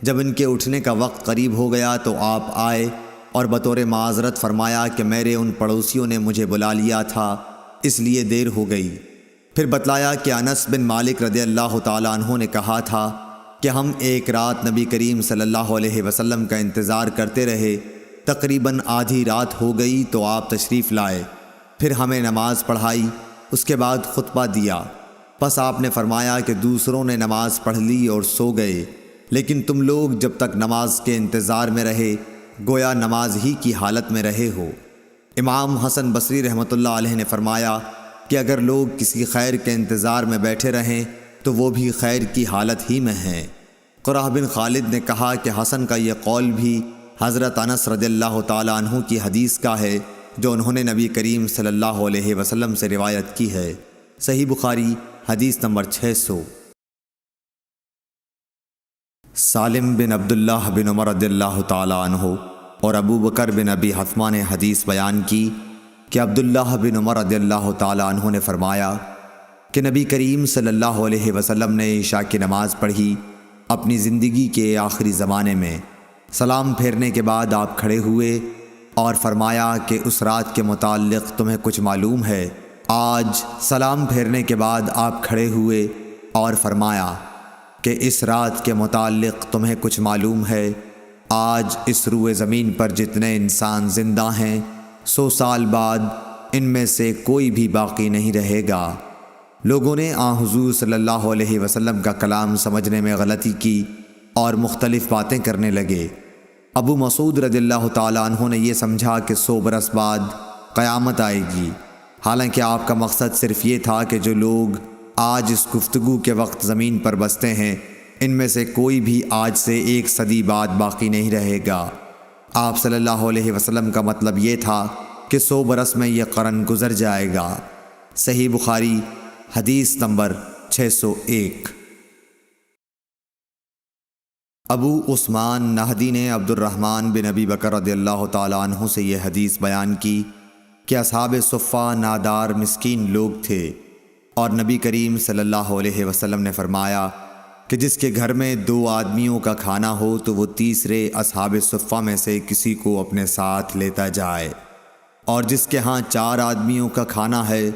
جب ان کے اٹھنے کا وقت قریب ہو گیا تو آپ آئے اور بطور معذرت فرمایا کہ میرے ان پڑوسیوں نے مجھے بلا لیا تھا اس لیے دیر ہو گئی۔ پھر بتلایا کہ انس بن مالک رضی اللہ تعالیٰ عنہ نے کہا تھا کہ ہم ایک رات نبی کریم صلی اللہ علیہ وسلم کا انتظار کرتے رہے، تقریباً آدھی رات ہو گئی تو آپ تشریف لائے، پھر ہمیں نماز پڑھائی، اس کے بعد خطبہ دیا۔ پس آپ نے فرمایا کہ دوسروں نے نماز پڑھ لی اور سو گئے، لیکن تم لوگ جب تک نماز کے انتظار میں رہے گویا نماز ہی کی حالت میں رہے ہو۔ امام حسن بصری رحمۃ اللہ علیہ نے فرمایا کہ اگر لوگ کسی خیر کے انتظار میں بیٹھے رہیں تو وہ بھی خیر کی حالت ہی میں ہیں۔ قراہ بن خالد نے کہا کہ حسن کا یہ قول بھی حضرت انس رضی اللہ تعالیٰ عنہ کی حدیث کا ہے جو انہوں نے نبی کریم صلی اللہ علیہ وسلم سے روایت کی ہے۔ صحیح بخاری حدیث نمبر 600۔ سالم بن عبداللہ بن عمر رضی اللہ تعالیٰ عنہ اور ابو بکر بن ابی حتمہ نے حدیث بیان کی کہ عبداللہ بن عمر رضی اللہ تعالیٰ عنہ نے فرمایا کہ نبی کریم صلی اللہ علیہ وسلم نے عشاء کی نماز پڑھی اپنی زندگی کے آخری زمانے میں۔ سلام پھیرنے کے بعد آپ کھڑے ہوئے اور فرمایا کہ اس رات کے متعلق تمہیں کچھ معلوم ہے؟ آج سلام پھیرنے کے بعد آپ کھڑے ہوئے اور فرمایا کہ اس رات کے متعلق تمہیں کچھ معلوم ہے؟ آج اس روئے زمین پر جتنے انسان زندہ ہیں 100 سال بعد ان میں سے کوئی بھی باقی نہیں رہے گا۔ لوگوں نے حضور صلی اللہ علیہ وسلم کا کلام سمجھنے میں غلطی کی اور مختلف باتیں کرنے لگے۔ ابو مسعود رضی اللہ تعالیٰ عنہ نے یہ سمجھا کہ 100 برس بعد قیامت آئے گی، حالانکہ آپ کا مقصد صرف یہ تھا کہ جو لوگ آج اس گفتگو کے وقت زمین پر بستے ہیں ان میں سے کوئی بھی آج سے 1 صدی بعد باقی نہیں رہے گا۔ آپ صلی اللہ علیہ وسلم کا مطلب یہ تھا کہ 100 برس میں یہ قرن گزر جائے گا۔ صحیح بخاری حدیث نمبر 601۔ ابو عثمان نہدی نے عبد الرحمن بن ابی بکر رضی اللہ تعالیٰ عنہ سے یہ حدیث بیان کی کہ اصحاب صفہ نادار مسکین لوگ تھے، اور نبی کریم صلی اللہ علیہ وسلم نے فرمایا کہ جس کے گھر میں 2 آدمیوں کا کھانا ہو تو وہ تیسرے اصحاب صفہ میں سے کسی کو اپنے ساتھ لیتا جائے، اور جس کے ہاں 4 آدمیوں کا کھانا ہے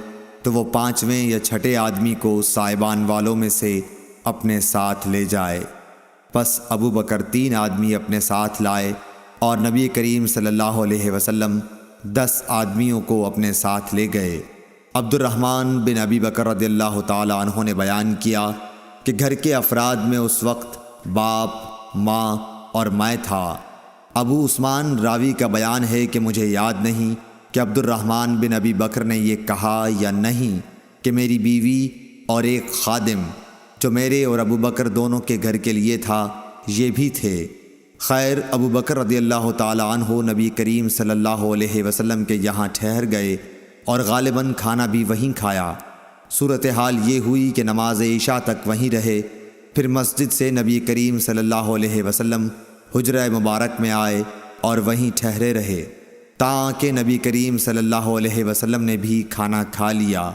تو وہ 5ویں یا 6 آدمی کو سائبان والوں میں سے اپنے ساتھ لے جائے۔ پس ابو بکر 3 آدمی اپنے ساتھ لائے اور نبی کریم صلی اللہ علیہ وسلم 10 آدمیوں کو اپنے ساتھ لے گئے۔ عبد الرحمن بن ابی بکر رضی اللہ تعالیٰ عنہ نے بیان کیا کہ گھر کے افراد میں اس وقت باپ، ماں اور میں تھا۔ ابو عثمان راوی کا بیان ہے کہ مجھے یاد نہیں کہ عبد الرحمن بن ابی بکر نے یہ کہا یا نہیں کہ میری بیوی اور ایک خادم جو میرے اور ابو بکر دونوں کے گھر کے لیے تھا یہ بھی تھے۔ خیر، ابو بکر رضی اللہ تعالی عنہ نبی کریم صلی اللہ علیہ وسلم کے یہاں ٹھہر گئے اور غالباً کھانا بھی وہیں کھایا۔ صورتحال یہ ہوئی کہ نماز عشاء تک وہیں رہے، پھر مسجد سے نبی کریم صلی اللہ علیہ وسلم حجرہ مبارک میں آئے اور وہیں ٹھہرے رہے تاکہ نبی کریم صلی اللہ علیہ وسلم نے بھی کھانا کھا لیا۔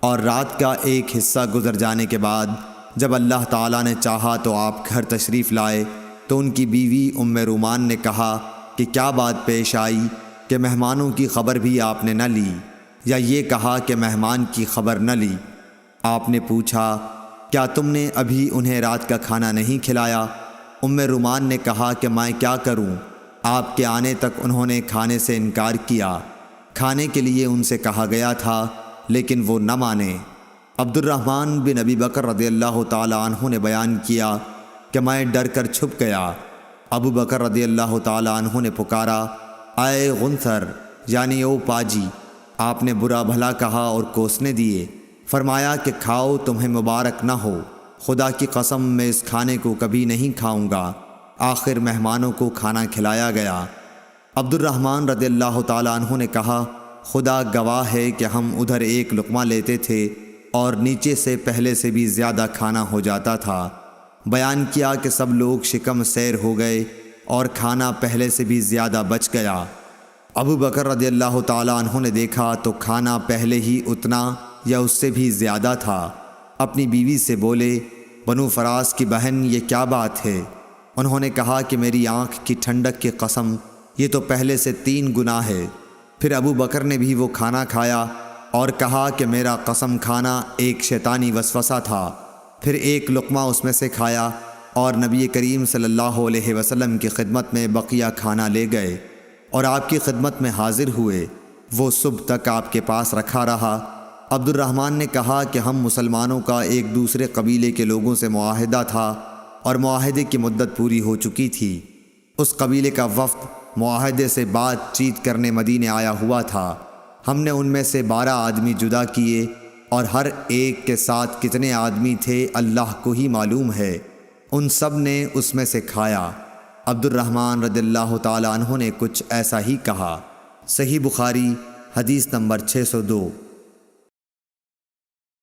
اور رات کا ایک حصہ گزر جانے کے بعد جب اللہ تعالیٰ نے چاہا تو آپ گھر تشریف لائے تو ان کی بیوی ام رومان نے کہا کہ کیا بات پیش آئی کہ مہمانوں کی خبر بھی آپ نے نہ لی، یا یہ کہا کہ مہمان کی خبر نہ لی۔ آپ نے پوچھا کیا تم نے ابھی انہیں رات کا کھانا نہیں کھلایا؟ ام رومان نے کہا کہ میں کیا کروں، آپ کے آنے تک انہوں نے کھانے سے انکار کیا۔ کھانے کے لیے ان سے کہا گیا تھا لیکن وہ نہ مانے۔ عبد الرحمن بن ابی بکر رضی اللہ تعالی عنہ نے بیان کیا کہ میں ڈر کر چھپ گیا۔ ابو بکر رضی اللہ تعالی عنہ نے پکارا، اے غنثر یعنی او پاجی۔ آپ نے برا بھلا کہا اور کوسنے دیے، فرمایا کہ کھاؤ، تمہیں مبارک نہ ہو، خدا کی قسم میں اس کھانے کو کبھی نہیں کھاؤں گا۔ آخر مہمانوں کو کھانا کھلایا گیا۔ عبد الرحمن رضی اللہ تعالی عنہ نے کہا، خدا گواہ ہے کہ ہم ادھر ایک لقمہ لیتے تھے اور نیچے سے پہلے سے بھی زیادہ کھانا ہو جاتا تھا۔ بیان کیا کہ سب لوگ شکم سیر ہو گئے اور کھانا پہلے سے بھی زیادہ بچ گیا۔ ابو بکر رضی اللہ تعالی عنہ نے دیکھا تو کھانا پہلے ہی اتنا یا اس سے بھی زیادہ تھا۔ اپنی بیوی سے بولے، بنو فراس کی بہن یہ کیا بات ہے؟ انہوں نے کہا کہ میری آنکھ کی ٹھنڈک کی قسم یہ تو پہلے سے 3 گنا ہے۔ پھر ابو بکر نے بھی وہ کھانا کھایا اور کہا کہ میرا قسم کھانا ایک شیطانی وسوسہ تھا۔ پھر ایک لقمہ اس میں سے کھایا اور نبی کریم صلی اللہ علیہ وسلم کی خدمت میں بقیہ کھانا لے گئے اور آپ کی خدمت میں حاضر ہوئے۔ وہ صبح تک آپ کے پاس رکھا رہا۔ عبد الرحمن نے کہا کہ ہم مسلمانوں کا ایک دوسرے قبیلے کے لوگوں سے معاہدہ تھا اور معاہدے کی مدت پوری ہو چکی تھی۔ اس قبیلے کا وفد معاہدے سے بات چیت کرنے مدینے آیا ہوا تھا۔ ہم نے ان میں سے 12 آدمی جدا کیے اور ہر ایک کے ساتھ کتنے آدمی تھے اللہ کو ہی معلوم ہے۔ ان سب نے اس میں سے کھایا۔ عبد الرحمن رضی اللہ تعالی عنہ نے کچھ ایسا ہی کہا۔ صحیح بخاری حدیث نمبر 602۔